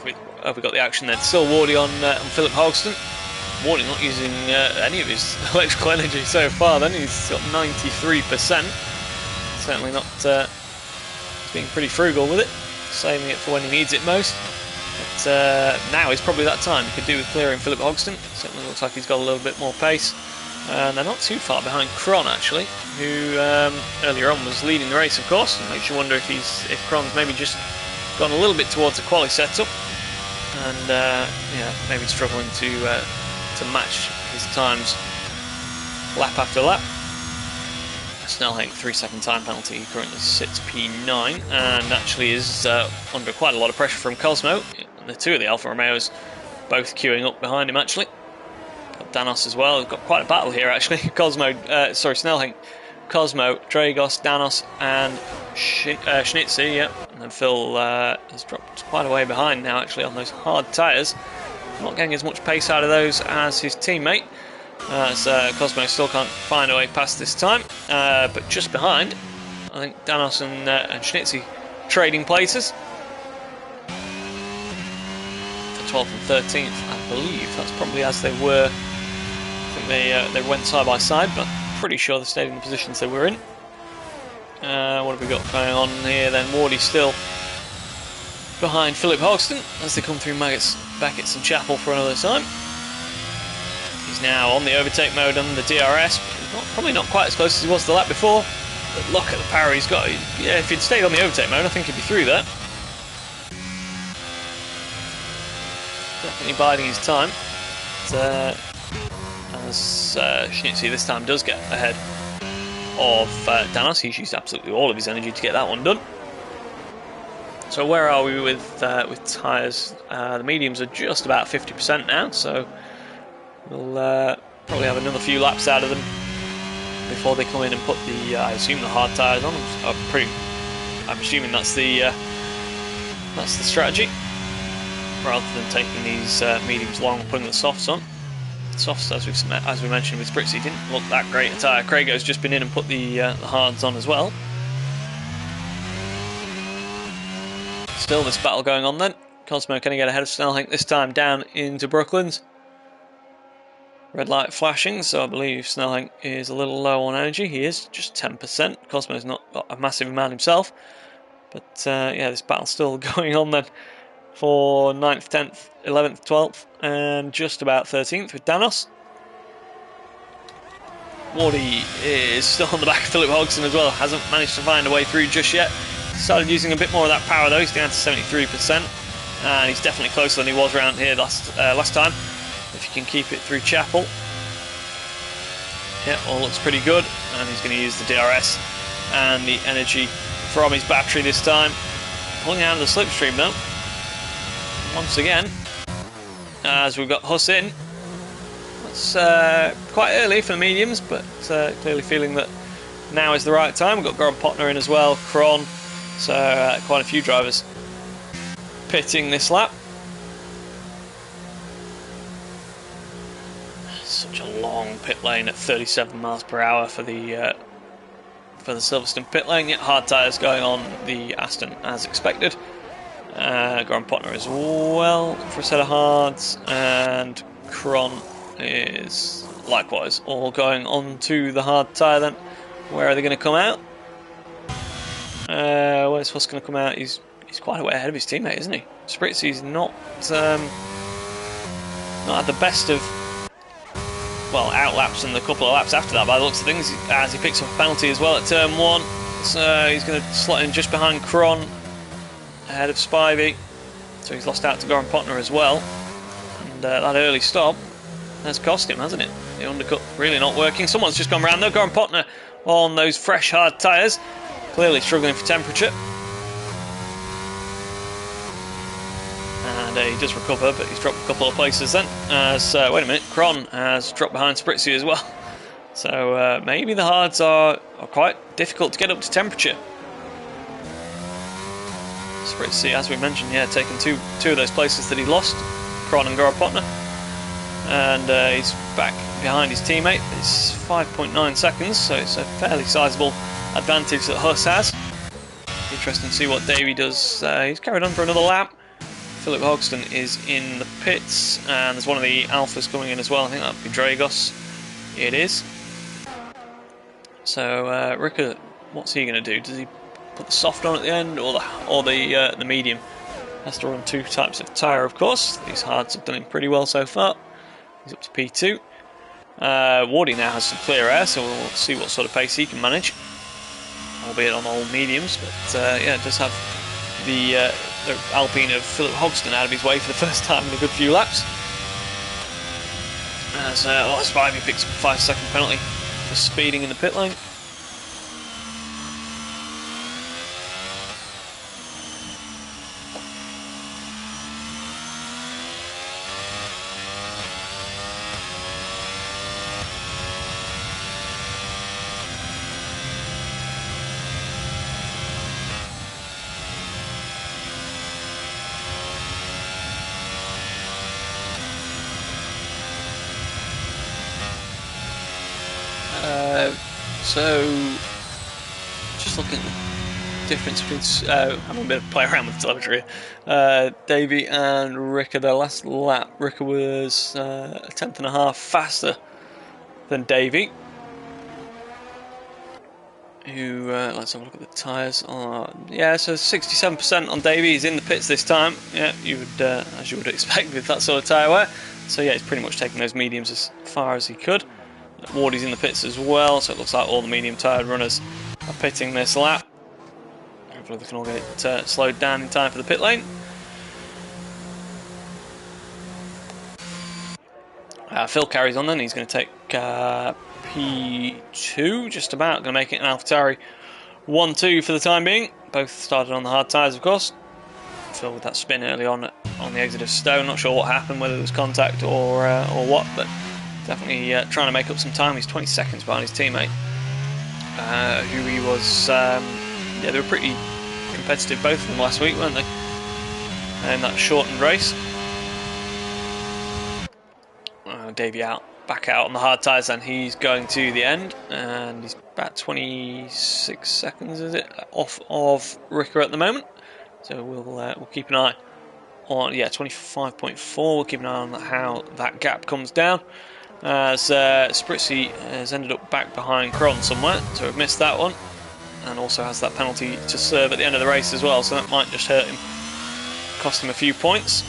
have we got the action there? Still Wardy on Philip Hogston. Wardy not using any of his electrical energy so far. Then he's got 93%. Certainly not. He's being pretty frugal with it, saving it for when he needs it most. But now is probably that time. He could do with clearing Philip Hogston. Certainly looks like he's got a little bit more pace. And they're not too far behind Cron actually, who earlier on was leading the race, of course. And makes you wonder if Cron's maybe just gone a little bit towards a quali setup, and yeah, maybe struggling to match his times lap after lap. Snellhank 3-second time penalty. He currently sits P9 and actually is under quite a lot of pressure from Cosmo. The two of the Alfa Romeos both queuing up behind him actually. Got Danos as well. We've got quite a battle here actually. Snellhank, Cosmo, Dragos, Danos and Schnitzy, yeah. And then Phil has dropped quite a way behind now actually on those hard tyres. Not getting as much pace out of those as his teammate. As Cosmo still can't find a way past this time. But just behind, I think Danos and Schnitzy trading places. For 12th and 13th, I believe. That's probably as they were. I think they went side by side, but I'm pretty sure they stayed in the positions they were in. What have we got going on here then? Wardy still behind Philip Hogston as they come through Beckett's and Chapel for another time. He's now on the overtake mode on the DRS, but he's probably not quite as close as he was the lap before. But look at the power he's got. Yeah, if he'd stayed on the overtake mode, I think he'd be through that. Definitely biding his time. But, as Schnitzy this time does get ahead of Danos. He's used absolutely all of his energy to get that one done. So where are we with tyres? The mediums are just about 50% now, so we'll probably have another few laps out of them before they come in and put the, I assume, the hard tyres on. I'm assuming that's the strategy, rather than taking these mediums long and putting the softs on. Softs, as we mentioned with Spritzy, didn't look that great a tyre. Crago's just been in and put the hards on as well. Still this battle going on then. Cosmo can get ahead of Snellhank this time down into Brooklands. Red light flashing, so I believe Snellhank is a little low on energy. He is just 10%. Cosmo's not got a massive amount himself. But yeah, this battle's still going on then for 9th, 10th, 11th, 12th, and just about 13th with Danos. Wardy is still on the back of Philip Hogston as well. Hasn't managed to find a way through just yet. Started using a bit more of that power though. He's down to 73%, and he's definitely closer than he was around here last time. If you can keep it through Chapel, yeah, all looks pretty good. And he's going to use the DRS and the energy from his battery this time, pulling out of the slipstream though. Once again, as we've got Huss in. It's quite early for the mediums, but clearly feeling that now is the right time. We've got Goran Potner in as well, Cron, so quite a few drivers pitting this lap. Such a long pit lane at 37 miles per hour for the Silverstone pit lane. Yet hard tyres going on the Aston as expected. Goran Potner as well for a set of hards, and Cron is likewise all going on to the hard tyre then. Where are they going to come out? Where's Huss going to come out? He's quite a way ahead of his teammate, isn't he? Spritzy's not at the best of, well, outlaps and a couple of laps after that by the looks of things, as he picks up a penalty as well at turn 1. So he's going to slot in just behind Cron, ahead of Spivey. So he's lost out to Goran Potner as well. And that early stop has cost him, hasn't it? The undercut really not working. Someone's just gone round though. Goran Potner on those fresh hard tyres. Clearly struggling for temperature. And he does recover, but he's dropped a couple of places then. As wait a minute, Kron has dropped behind Spritzy as well. So maybe the hards are quite difficult to get up to temperature. Spritzy, as we mentioned, yeah, taking two of those places that he lost, Kron and Goropotner. And he's back behind his teammate. It's 5.9 seconds, so it's a fairly sizable advantage that Huss has. Interesting to see what Davey does. He's carried on for another lap. Philip Hogston is in the pits, and there's one of the Alphas coming in as well. I think that'd be Dragos. It is. So Ricker, what's he going to do? Does he put the soft on at the end, or the medium? Has to run two types of tyre, of course. These hards have done him pretty well so far. He's up to P2. Wardy now has some clear air, so we'll see what sort of pace he can manage, albeit on all mediums. But yeah, it does have the Alpine of Philip Hogston out of his way for the first time in a good few laps. As Spivey picks up a 5-second penalty for speeding in the pit lane. So, just looking at the difference between having a bit of play around with the telemetry here. Davey and Ricker, their last lap, Ricker was a tenth and a half faster than Davey. Who, let's have a look at the tyres. Yeah, so 67% on Davey. He's in the pits this time. Yeah, you would, as you would expect with that sort of tyre wear. So yeah, he's pretty much taking those mediums as far as he could. Wardy's in the pits as well, so it looks like all the medium-tyred runners are pitting this lap. Hopefully they can all get slowed down in time for the pit lane. Phil carries on then, he's going to take P2, just about, going to make it an AlphaTauri 1-2 for the time being. Both started on the hard tyres, of course. Phil with that spin early on the exit of Stowe, not sure what happened, whether it was contact or what, but definitely trying to make up some time. He's 20 seconds behind his teammate, who he was. Yeah, they were pretty competitive, both of them last week, weren't they? In that shortened race. Davey back out on the hard tyres, and he's going to the end, and he's about 26 seconds, is it, off of Ricker at the moment. So we'll keep an eye on, yeah, 25.4. We'll keep an eye on how that gap comes down. As Spritzy has ended up back behind Kron somewhere, so we've missed that one, and also has that penalty to serve at the end of the race as well, so that might just hurt him, cost him a few points,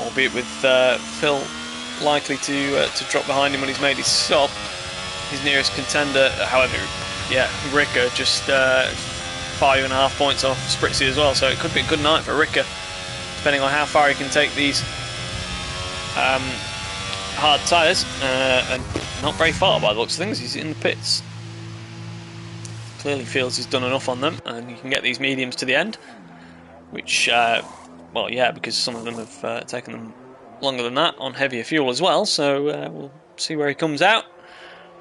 albeit with Phil likely to drop behind him when he's made his stop. His nearest contender, however, yeah, Ricker just 5.5 points off Spritzy as well, so it could be a good night for Ricker, depending on how far he can take these hard tyres, and not very far by the looks of things. He's in the pits. Clearly feels he's done enough on them, and you can get these mediums to the end, which, well, yeah, because some of them have taken them longer than that on heavier fuel as well, so we'll see where he comes out.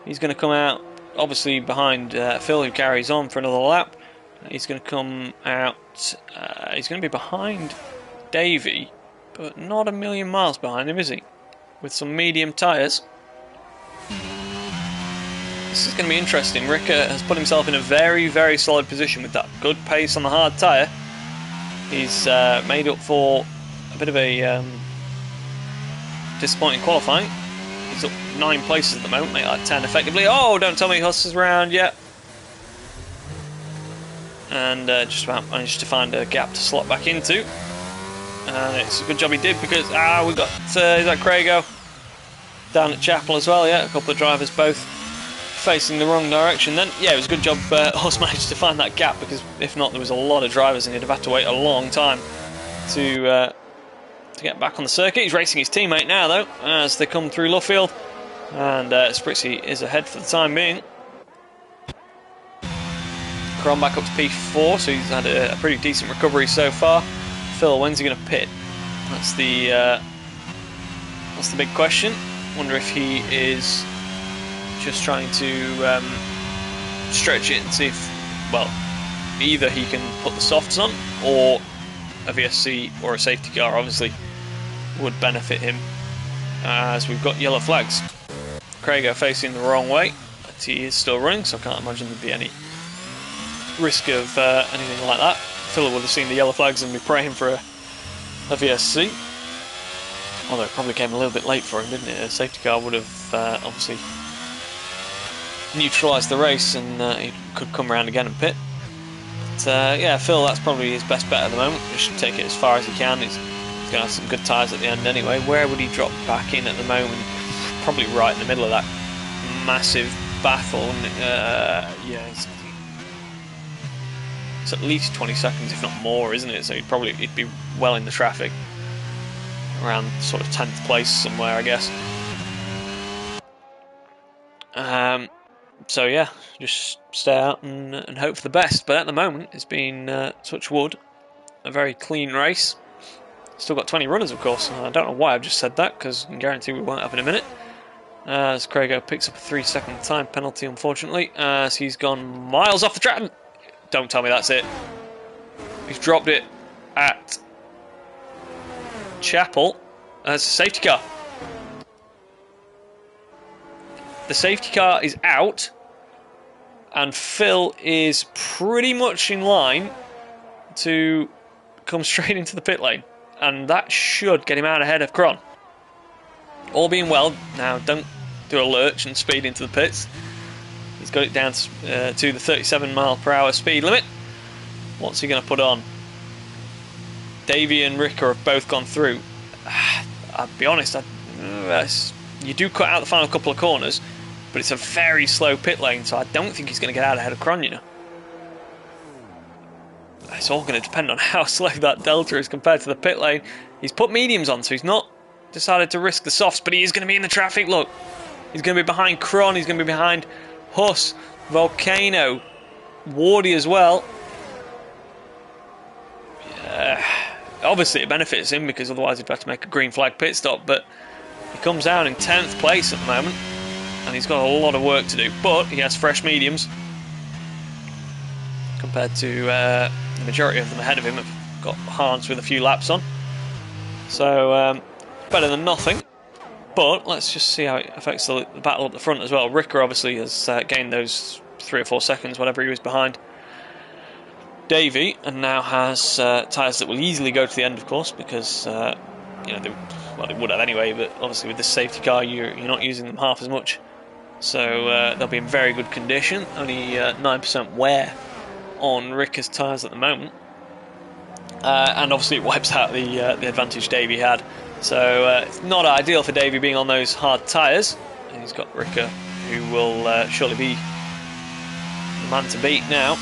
He's going to come out, obviously, behind Phil, who carries on for another lap. He's going to come out, he's going to be behind Davey, but not a million miles behind him, is he? With some medium tyres. This is going to be interesting. Ricker has put himself in a very, very solid position with that good pace on the hard tyre. He's made up for a bit of a disappointing qualifying. He's up 9 places at the moment, made like 10 effectively. Oh, don't tell me Huss is around yet. And just about managed to find a gap to slot back into. And it's a good job he did, because we've got is that Craigo down at Chapel as well. Yeah, a couple of drivers both facing the wrong direction. Then yeah, it was a good job Huss managed to find that gap, because if not, there was a lot of drivers and he'd have had to wait a long time to get back on the circuit. He's racing his teammate now though as they come through Luffield, and Spritzy is ahead for the time being. Cron back up to P4, so he's had a pretty decent recovery so far. Phil, when's he going to pit? That's the big question. Wonder if he is just trying to stretch it and see if, well, either he can put the softs on, or a VSC or a safety car obviously would benefit him, as we've got yellow flags. Craig facing the wrong way, but he is still running, so I can't imagine there'd be any risk of anything like that. Phil would have seen the yellow flags and be praying for a VSC, although it probably came a little bit late for him, didn't it? A safety car would have obviously neutralised the race, and he could come around again and pit. But yeah, Phil, that's probably his best bet at the moment. Just take it as far as he can. He's going to have some good tyres at the end anyway. Where would he drop back in at the moment? Probably right in the middle of that massive battle. Yeah, it's at least 20 seconds, if not more, isn't it? So he'd be well in the traffic, around sort of 10th place somewhere, I guess. So yeah, just stay out and hope for the best. But at the moment, it's been, touch wood, a very clean race. Still got 20 runners, of course. I don't know why I've just said that, because I can guarantee we won't have in a minute. As Craigo picks up a 3-second time penalty, unfortunately, as he's gone miles off the track. Don't tell me that's it. He's dropped it at Chapel. That's a safety car. The safety car is out, and Phil is pretty much in line to come straight into the pit lane, and that should get him out ahead of Cron. All being well, now don't do a lurch and speed into the pits. He's got it down to the 37 mph speed limit. What's he going to put on? Davey and Ricker have both gone through. I'll be honest, you do cut out the final couple of corners, but it's a very slow pit lane, so I don't think he's going to get out ahead of Cron, you know. It's all going to depend on how slow that delta is compared to the pit lane. He's put mediums on, so he's not decided to risk the softs, but he is going to be in the traffic. Look, he's going to be behind Cron, he's going to be behind Huss, Volcano, Wardy as well. Obviously it benefits him, because otherwise he'd have to make a green flag pit stop, but he comes out in 10th place at the moment, and he's got a lot of work to do, but he has fresh mediums compared to the majority of them ahead of him have got hards with a few laps on, so better than nothing. But let's just see how it affects the battle up the front as well. Ricker obviously has gained those 3 or 4 seconds, whatever he was behind Davey, and now has tyres that will easily go to the end, of course, because you know, they would have anyway. But obviously with this safety car, you're not using them half as much, so they'll be in very good condition. Only 9% wear on Ricker's tyres at the moment, and obviously it wipes out the advantage Davey had. So it's not ideal for Davey being on those hard tyres. And he's got Ricker, who will surely be the man to beat now.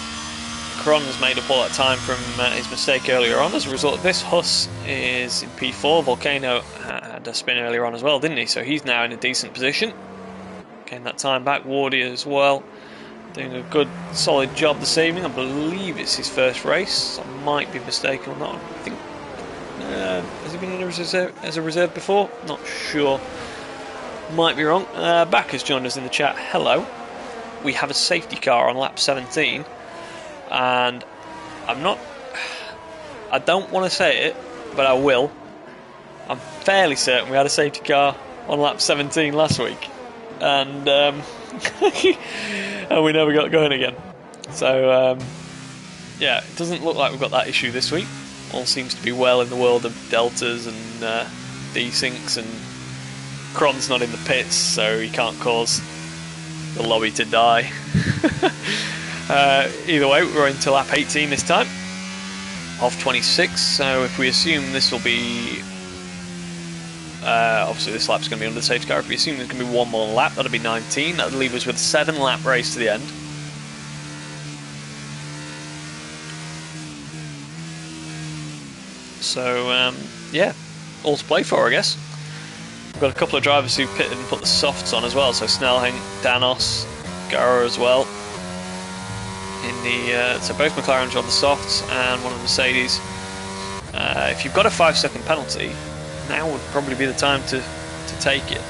Cron has made up all that time from his mistake earlier on. As a result of this, Huss is in P4. Volcano had a spin earlier on as well, didn't he? So he's now in a decent position. Getting that time back. Wardy as well, doing a good, solid job this evening. I believe it's his first race. I might be mistaken on that one. I think. Has he been in as a reserve before? Not sure. Might be wrong. Back has joined us in the chat. Hello. We have a safety car on lap 17. And I don't want to say it, but I will. I'm fairly certain we had a safety car on lap 17 last week, and and we never got going again. So yeah, it doesn't look like we've got that issue this week. All seems to be well in the world of deltas and desyncs, and Cron's not in the pits, so he can't cause the lobby to die. Either way, we're into lap 18 this time, of 26, so if we assume this will be... obviously this lap's going to be under the safety car. If we assume there's going to be one more lap, that'll be 19. That'll leave us with a 7-lap race to the end. So, yeah, all to play for, I guess. We've got a couple of drivers who pitted and put the softs on as well, so Snellhing, Danos, Gara as well, in the so both McLarens are on the softs and one of the Mercedes. If you've got a 5-second penalty, now would probably be the time to take it.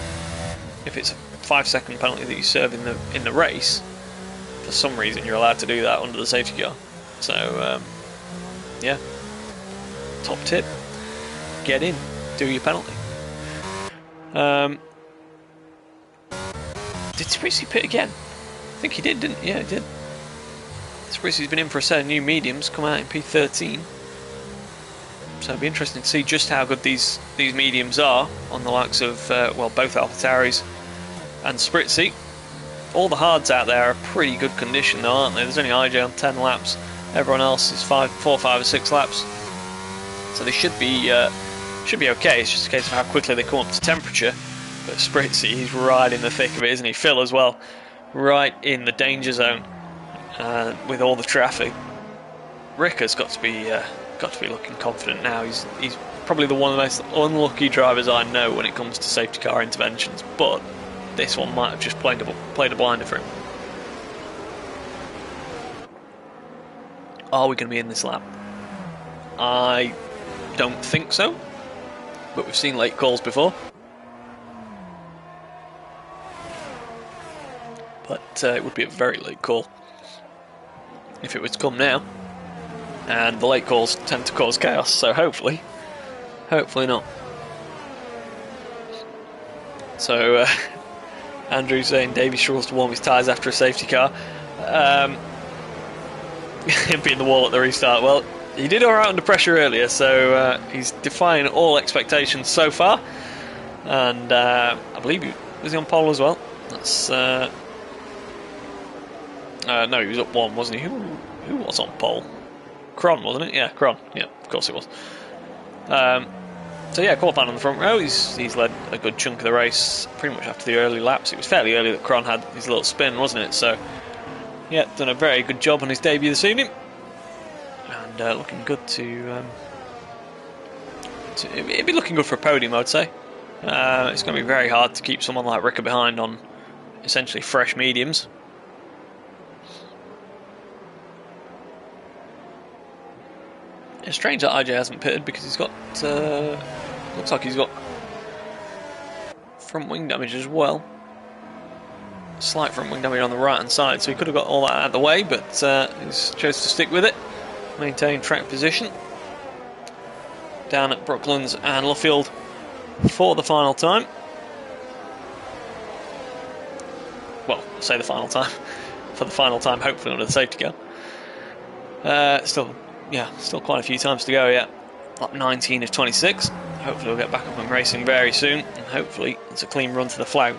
If it's a 5-second penalty that you serve in the race, for some reason you're allowed to do that under the safety car. So yeah, top tip: get in, do your penalty. Did Spritsy pit again? I think he did, didn't he? Yeah, he did. Spritsy's been in for a set of new mediums, come out in P13. So it'll be interesting to see just how good these mediums are on the likes of, well, both AlphaTauris and Spritsy. All the hards out there are pretty good condition though, aren't they? There's only IJ on 10 laps. Everyone else is 4, 5 or 6 laps. So they should be okay. It's just a case of how quickly they come up to temperature. But Spritsy, he's right in the thick of it, isn't he? Phil as well, right in the danger zone with all the traffic. Rick has got to be looking confident now. He's probably one of the most unlucky drivers I know when it comes to safety car interventions. But this one might have just played a blinder for him. Are we going to be in this lap? I don't think so. But we've seen late calls before. But it would be a very late call if it was to come now, and the late calls tend to cause chaos, so hopefully not. So Andrew's saying Davey struggles to warm his tyres after a safety car. Him being the wall at the restart. Well, he did alright under pressure earlier, so he's defying all expectations so far, and I believe he was on pole as well. That's no, he was up 1, wasn't he? Who was on pole? Cron, wasn't it? Yeah, Cron. Yeah, of course it was. So yeah, qualifying on the front row. He's led a good chunk of the race, pretty much after the early laps. It was fairly early that Cron had his little spin, wasn't it? So yeah, done a very good job on his debut this evening, and looking good to it'd be looking good for a podium, I'd say. It's going to be very hard to keep someone like Ricker behind on essentially fresh mediums. It's strange that IJ hasn't pitted because he's got, looks like he's got front wing damage as well. Slight front wing damage on the right hand side, so he could have got all that out of the way, but he's chose to stick with it, maintain track position down at Brooklands and Luffield for the final time. Well, I'll say the final time. For the final time, hopefully under the safety car. Still quite a few times to go yet. Lap 19 of 26. Hopefully we'll get back up and racing very soon, and hopefully it's a clean run to the flag.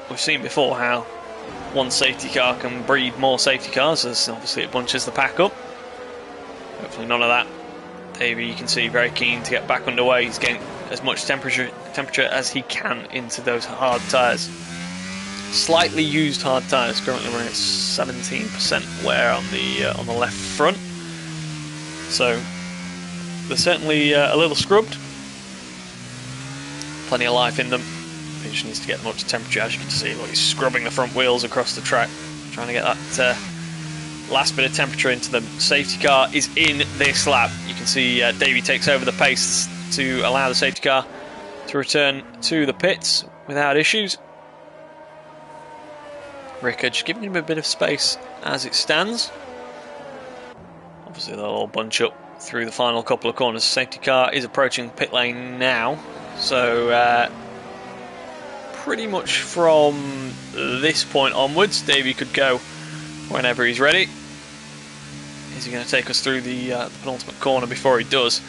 We've seen before how one safety car can breed more safety cars, as obviously it bunches the pack up. Hopefully none of that. Davey, you can see, very keen to get back underway. He's getting as much temperature as he can into those hard tyres. Slightly used hard tyres, currently running at 17% wear on the left front. So they're certainly a little scrubbed. Plenty of life in them. He just needs to get them up to temperature. As you can see, look, he's scrubbing the front wheels across the track, trying to get that last bit of temperature into them. Safety car is in this lap. You can see Davey takes over the pace to allow the safety car to return to the pits without issues. Ricker just giving him a bit of space as it stands. Obviously they'll all bunch up through the final couple of corners. Safety car is approaching pit lane now, so pretty much from this point onwards, Davey could go whenever he's ready. Is he going to take us through the penultimate corner? Before he does,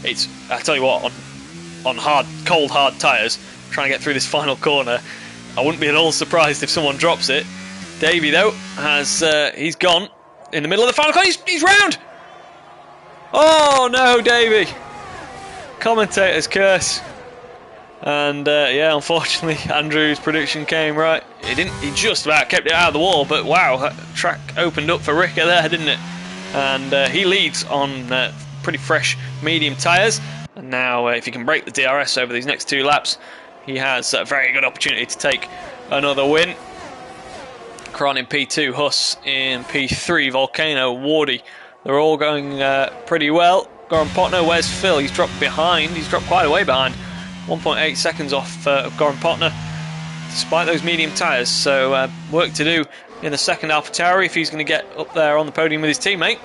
I tell you what, on cold hard tyres, trying to get through this final corner, I wouldn't be at all surprised if someone drops it. Davey though he's gone in the middle of the final corner. He's round. Oh no, Davey! Commentator's curse. And yeah, unfortunately, Andrew's prediction came right. He just about kept it out of the wall, but wow, that track opened up for Ricker there, didn't it? And he leads on pretty fresh medium tyres. And now, if he can break the DRS over these next 2 laps, he has a very good opportunity to take another win. Kron in P2, Huss in P3, Volcano, Wardy. They're all going pretty well. Goran Potner, where's Phil? He's dropped behind. He's dropped quite a way behind. 1.8 seconds off Goran Potner, despite those medium tyres. So work to do in the second AlphaTauri if he's going to get up there on the podium with his teammate.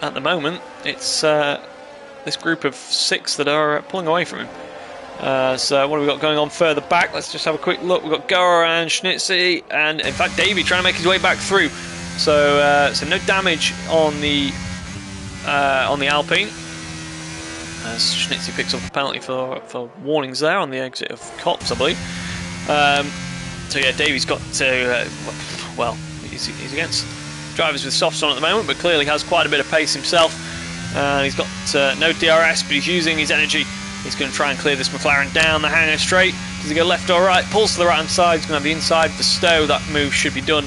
At the moment, it's this group of 6 that are pulling away from him. So what have we got going on further back? Let's just have a quick look. We've got Goran, Schnitzy, and in fact Davey trying to make his way back through. So no damage on the Alpine. As Schnitzy picks up a penalty for warnings there on the exit of Cops, I believe. So yeah, Davey's got to well, he's against drivers with softs on at the moment, but clearly has quite a bit of pace himself. He's got no DRS, but he's using his energy. He's going to try and clear this McLaren down the hanger straight. Does he go left or right? Pulls to the right hand side. He's going to have the inside for Stowe. That move should be done.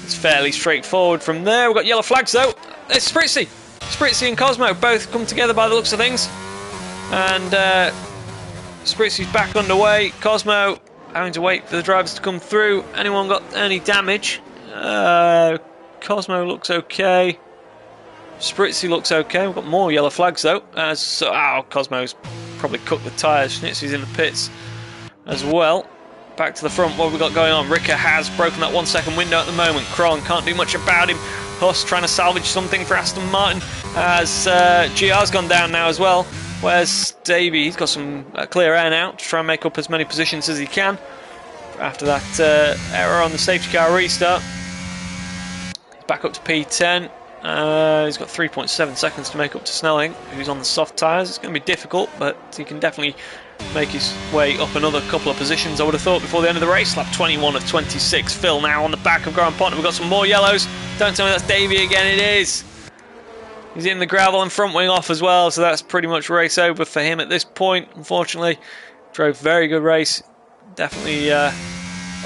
It's fairly straightforward from there. We've got yellow flags though. It's Spritzy. Spritzy and Cosmo both come together by the looks of things. And Spritzy's back underway. Cosmo having to wait for the drivers to come through. Anyone got any damage? Cosmo looks okay. Spritzy looks okay. We've got more yellow flags though. Cosmo's probably cooked the tyres. Schnitzy's in the pits as well. Back to the front. What have we got going on? Ricker has broken that 1 second window at the moment. Kron can't do much about him. Huss trying to salvage something for Aston Martin as GR's gone down now as well. Where's Davey? He's got some clear air now to try and make up as many positions as he can after that error on the safety car restart. He's back up to P10. He's got 3.7 seconds to make up to Snelling, who's on the soft tyres. It's going to be difficult, but he can definitely make his way up another couple of positions, I would have thought, before the end of the race. Lap 21 of 26. Phil now on the back of Goran Potner. We've got some more yellows. Don't tell me that's Davey again. It is. He's in the gravel and front wing off as well, so that's pretty much race over for him at this point, unfortunately. Drove very good race. Definitely... Oh,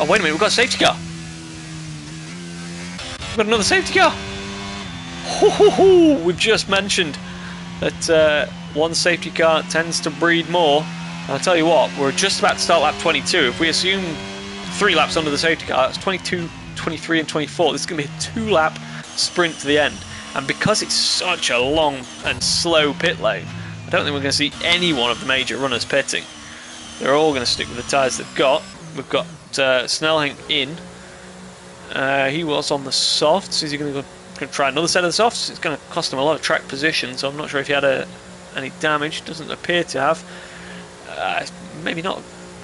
wait a minute. We've got a safety car. We've got another safety car. We've just mentioned that one safety car tends to breed more. And I'll tell you what, we're just about to start lap 22. If we assume 3 laps under the safety car, that's 22, 23 and 24. This is going to be a 2-lap sprint to the end. And because it's such a long and slow pit lane, I don't think we're going to see any one of the major runners pitting. They're all going to stick with the tyres they've got. We've got Snelling in. He was on the softs. Is he going to try another set of the softs? It's going to cost him a lot of track position, so I'm not sure if he had any damage. Doesn't appear to have. Maybe not a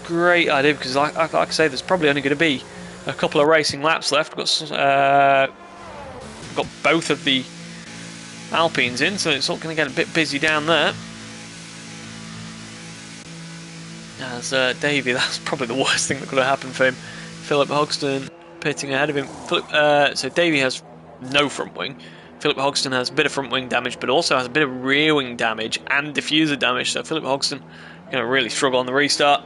great idea, because like I say, there's probably only going to be a couple of racing laps left. We've got both of the Alpines in, so it's all going to get a bit busy down there. As Davey, that's probably the worst thing that could have happened for him. Philip Hogston pitting ahead of him. So Davey has no front wing. Philip Hogston has a bit of front wing damage, but also has a bit of rear wing damage and diffuser damage. So Philip Hogston going to really struggle on the restart.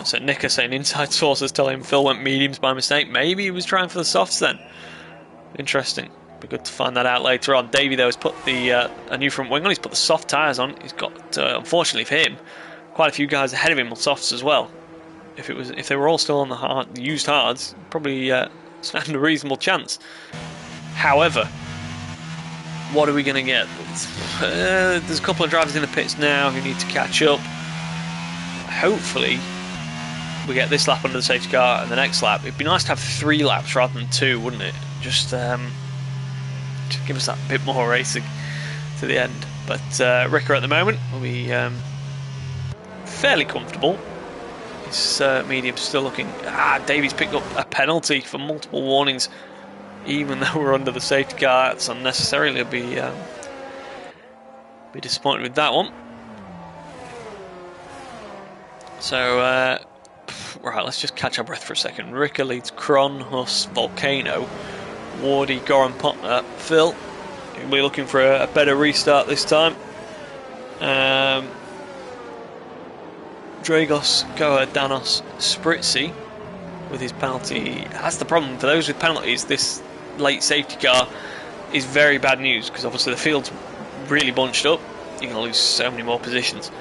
So Nick is saying inside sources tell him Phil went mediums by mistake. Maybe he was trying for the softs then. Interesting. Be good to find that out later on. Davey though has put a new front wing on. He's put the soft tyres on. He's got, unfortunately for him, quite a few guys ahead of him on softs as well. If they were all still on the used hards, probably stand a reasonable chance. However, what are we going to get? There's a couple of drivers in the pits now who need to catch up. Hopefully, we get this lap under the safety car and the next lap. It'd be nice to have 3 laps rather than 2, wouldn't it? Just give us that bit more racing to the end. But Ricker at the moment will be fairly comfortable. His medium's still looking... Davies picked up a penalty for multiple warnings, even though we're under the safety car. It's unnecessarily. I'll be disappointed with that one. So, right, let's just catch our breath for a second. Ricker leads Kron, Huss, Volcano, Wardy, Goran Potner, Phil. We're looking for a better restart this time. Dragos, Goa, Danos, Spritzy with his penalty. That's the problem. For those with penalties, this late safety car is very bad news, because obviously the field's really bunched up. You're going to lose so many more positions.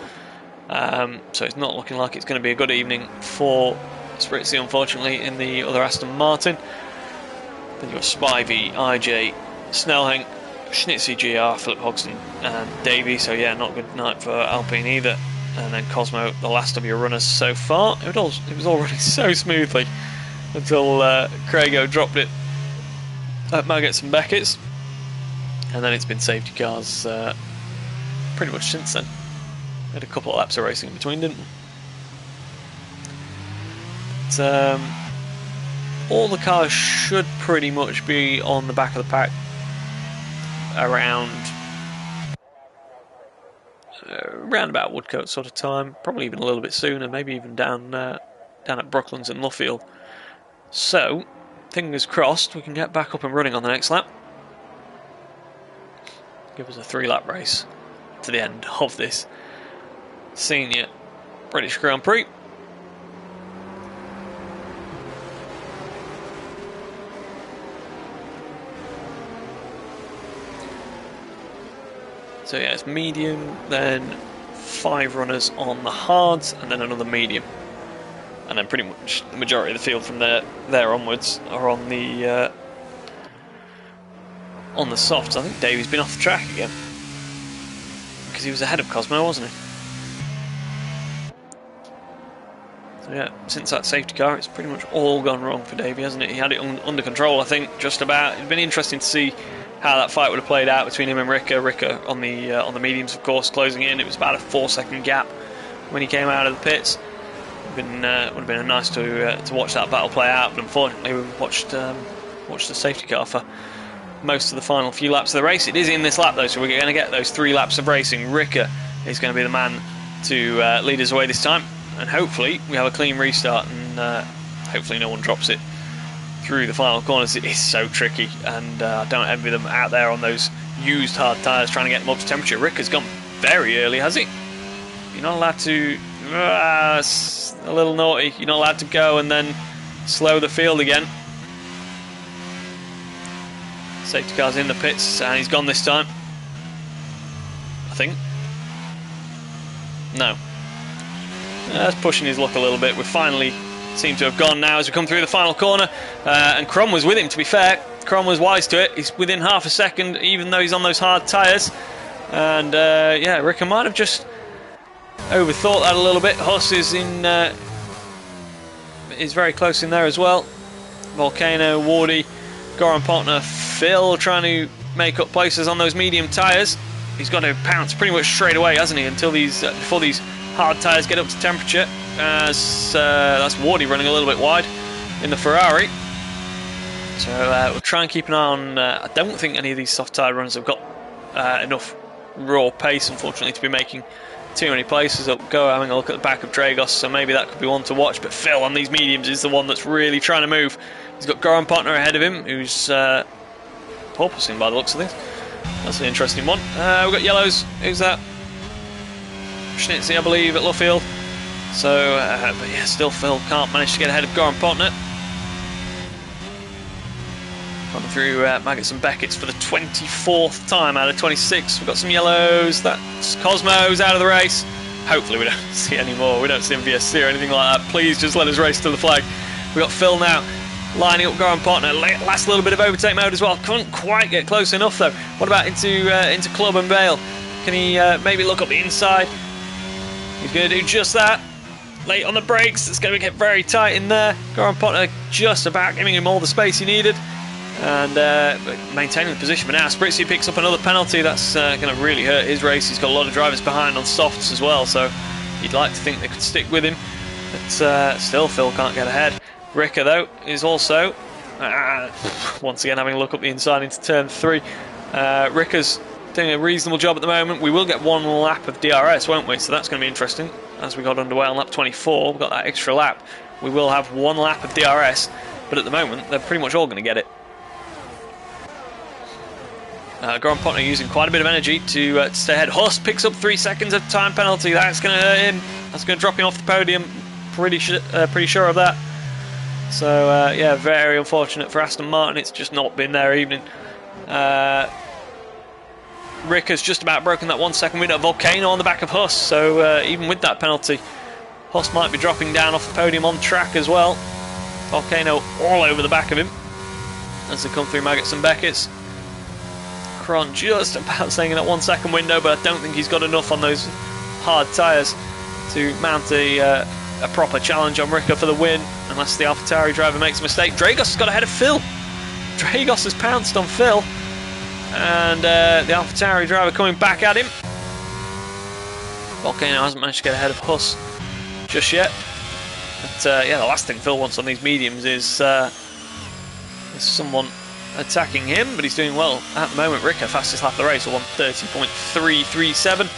So it's not looking like it's going to be a good evening for Spritzy, unfortunately, in the other Aston Martin. Then you've got Spivey, IJ, Snellhank, Schnitzy GR, Philip Hodgson and Davey. So yeah, not a good night for Alpine either. And then Cosmo, the last of your runners so far. It was all running so smoothly until Craigo dropped it at Maggotts and Beckett's. And then it's been safety cars pretty much since then. We had a couple of laps of racing in between, didn't we? But, all the cars should pretty much be on the back of the pack around about Woodcote sort of time, probably even a little bit sooner, maybe even down at Brooklands and Luffield. So, fingers crossed, we can get back up and running on the next lap. Give us a 3-lap race to the end of this senior British Grand Prix. So yeah, it's medium, then 5 runners on the hards, and then another medium. And then pretty much the majority of the field from there onwards are on the softs. I think Davey's been off the track again, because he was ahead of Cosmo, wasn't he? So yeah, since that safety car, it's pretty much all gone wrong for Davey, hasn't it? He had it under control, I think, just about. It'd been interesting to see how that fight would have played out between him and Ricker. Ricker on the mediums, of course, closing in. It was about a 4-second gap when he came out of the pits. Would have been nice to watch that battle play out, but unfortunately we watched the safety car for most of the final few laps of the race. It is in this lap though, so we're going to get those 3 laps of racing. Ricker is going to be the man to lead us away this time, and hopefully we have a clean restart, and hopefully no one drops it through the final corners. It is so tricky, and I don't envy them out there on those used hard tyres trying to get them up to temperature. Ricker's gone very early, has he? You're not allowed to... it's a little naughty. You're not allowed to go and then slow the field again. Safety car's in the pits, and he's gone this time, I think. No. That's pushing his luck a little bit. We're finally seem to have gone now as we come through the final corner, and Crom was with him, to be fair. Crom was wise to it. He's within half a second, even though he's on those hard tyres. And yeah, Ricker might have just overthought that a little bit. Huss is very close in there as well. Volcano, Wardy, Goran partner Phil trying to make up places on those medium tyres. He's got to pounce pretty much straight away, hasn't he, until these before these hard tyres get up to temperature. As that's Wardy running a little bit wide in the Ferrari. So we'll try and keep an eye on... I don't think any of these soft tyre runners have got enough raw pace, unfortunately, to be making too many places. I'll go having a look at the back of Dragos, so maybe that could be one to watch. But Phil on these mediums is the one that's really trying to move. He's got Goran partner ahead of him, who's porpoising by the looks of this. That's an interesting one. We've got yellows. Who's that? Schnitzy, I believe, at Luffield. So, but yeah, still Phil can't manage to get ahead of Goran partner. Gone through Maggotts and Beckett's for the 24th time out of 26. We've got some yellows. That's Cosmo's out of the race. Hopefully we don't see any more. We don't see him VSC or anything like that. Please just let us race to the flag. We've got Phil now lining up Goran partner. Last little bit of overtake mode as well. Couldn't quite get close enough though. What about into Club and Bale? Can he maybe look up the inside? He's going to do just that. Late on the brakes. It's going to get very tight in there. Goran partner just about giving him all the space he needed. And maintaining the position. But now Spritzy picks up another penalty. That's going to really hurt his race. He's got a lot of drivers behind on softs as well, so you'd like to think they could stick with him. But still, Phil can't get ahead. Ricker, though, is also once again having a look up the inside into turn 3. Ricker's doing a reasonable job at the moment. We will get one lap of DRS, won't we? So that's going to be interesting. As we got underway on lap 24, we've got that extra lap. We will have one lap of DRS, but at the moment, they're pretty much all going to get it. Goran partner using quite a bit of energy to stay ahead. Huss picks up 3 seconds of time penalty. That's going to hurt him. That's going to drop him off the podium. Pretty sure of that. So yeah, very unfortunate for Aston Martin. It's just not been their evening. Rick has just about broken that 1 second window. Volcano on the back of Huss, so even with that penalty, Huss might be dropping down off the podium on track as well. Volcano all over the back of him as they come through Maggots and Beckett's. Cron just about staying in that 1 second window, but I don't think he's got enough on those hard tyres to mount a proper challenge on Ricker for the win, unless the AlphaTauri driver makes a mistake. Dragos has got ahead of Phil. Dragos has pounced on Phil, and the AlphaTauri driver coming back at him. Volcano hasn't managed to get ahead of Huss just yet. But yeah, the last thing Phil wants on these mediums is someone attacking him, but he's doing well at the moment. Ricker, fastest lap of the race, 1:30.337.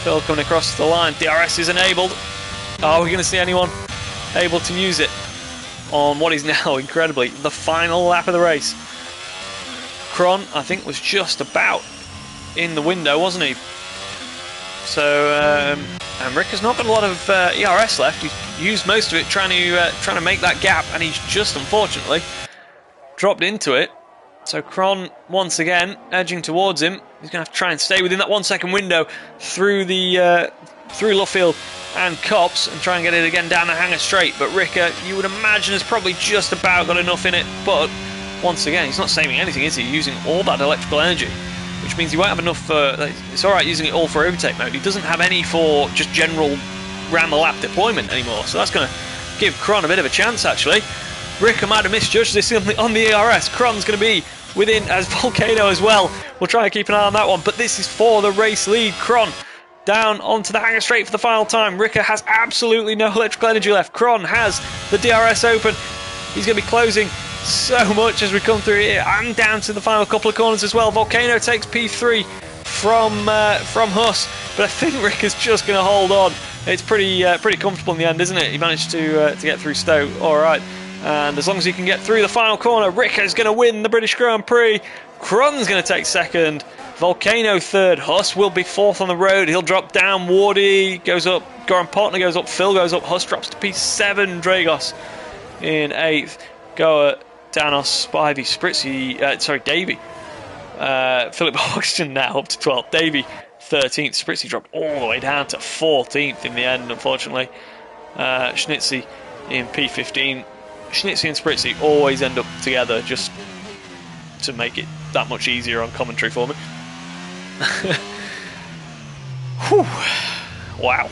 Phil coming across the line. DRS is enabled. Are we going to see anyone able to use it on what is now, incredibly, the final lap of the race? Cron, I think, was just about in the window, wasn't he? So, and Rick has not got a lot of ERS left. He's used most of it trying to make that gap, and he's just, unfortunately, dropped into it. So Cron, once again, edging towards him. He's going to have to try and stay within that 1 second window through Luffield and Copse and try and get it again down the hanger straight. But Ricker, you would imagine, has probably just about got enough in it. But once again, he's not saving anything, is he? Using all that electrical energy, which means he won't have enough for... It's alright using it all for overtake mode. He doesn't have any for just general round-the-lap deployment anymore. So that's going to give Cron a bit of a chance, actually. Ricker might have misjudged this on the ERS. Cron's going to be within, as Volcano as well. We'll try and keep an eye on that one. But this is for the race lead. Cron down onto the hanger straight for the final time. Ricker has absolutely no electrical energy left. Cron has the DRS open. He's going to be closing so much as we come through here, and down to the final couple of corners as well. Volcano takes P3 from Huss, but I think Ricker's just going to hold on. It's pretty comfortable in the end, isn't it? He managed to get through Stowe. All right. And as long as he can get through the final corner, Ricker's going to win the British Grand Prix. Cron's going to take second. Volcano third. Huss will be fourth on the road. He'll drop down. Wardy goes up. Goran Potner goes up. Phil goes up. Huss drops to P7. Dragos in eighth. Goa, Danos, Spivey, Spritzy, Davey. Philip Hoxton now up to 12th. Davey 13th. Spritzy dropped all the way down to 14th in the end, unfortunately. Schnitzy in P15. Schnitzy and Spritzy always end up together just to make it that much easier on commentary for me. Whew. Wow.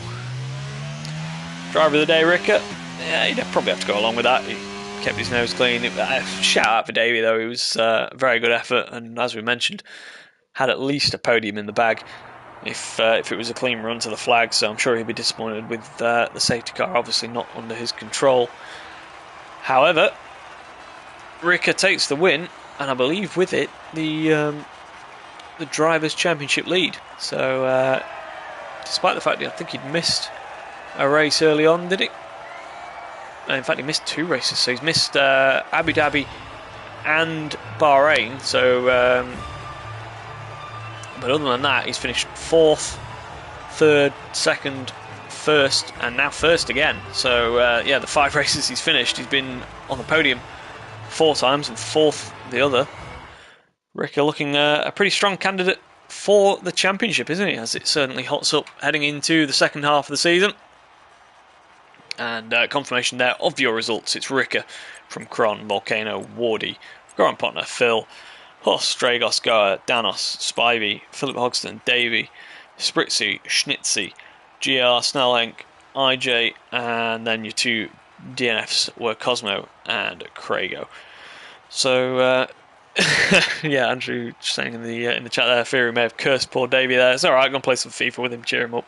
Driver of the day, Ricker. Yeah, he'd probably have to go along with that. He kept his nose clean. Shout out for Davey, though. It was a very good effort, and as we mentioned, had at least a podium in the bag if it was a clean run to the flag, so I'm sure he'd be disappointed with the safety car obviously not under his control. However, Ricker takes the win, and I believe with it the Drivers' Championship lead. So, despite the fact that I think he'd missed a race early on, did he? In fact, he missed two races. So he's missed Abu Dhabi and Bahrain. So, but other than that, he's finished fourth, third, second, first, and now first again. So yeah, the 5 races he's finished, he's been on the podium 4 times and fourth the other. Ricker looking a pretty strong candidate for the championship, isn't he? As it certainly hots up heading into the second half of the season. And confirmation there of your results. It's Ricker from Cron, Volcano, Wardy, Goran Potner, Phil, Huss, Dragos, Goa, Danos, Spivey, Philip Hogston, Davey, Spritzy, Schnitzy, GR, Snellhenk, IJ, and then your 2 DNFs were Cosmo and Craigo. So, yeah, Andrew saying in the chat there, Fury may have cursed poor Davey there. It's alright, I'm going to play some FIFA with him, cheer him up.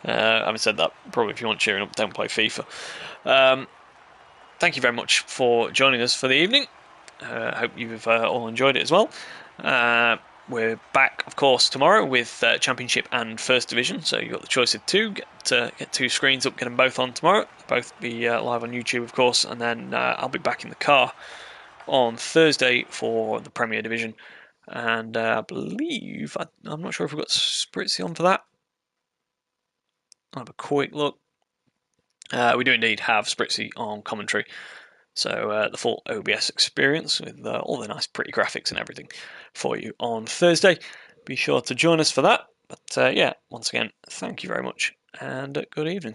Having said that, probably if you want cheering up, don't play FIFA. Thank you very much for joining us for the evening. Hope you've all enjoyed it as well. We're back, of course, tomorrow with Championship and First Division, so you've got the choice of 2. Get 2 screens up, get them both on tomorrow. Both be live on YouTube, of course, and then I'll be back in the car on Thursday for the Premier Division. And I believe, I'm not sure if we've got Spritzy on for that. I'll have a quick look. We do indeed have Spritzy on commentary. So the full OBS experience with all the nice pretty graphics and everything for you on Thursday. be sure to join us for that. But yeah, once again, thank you very much and good evening.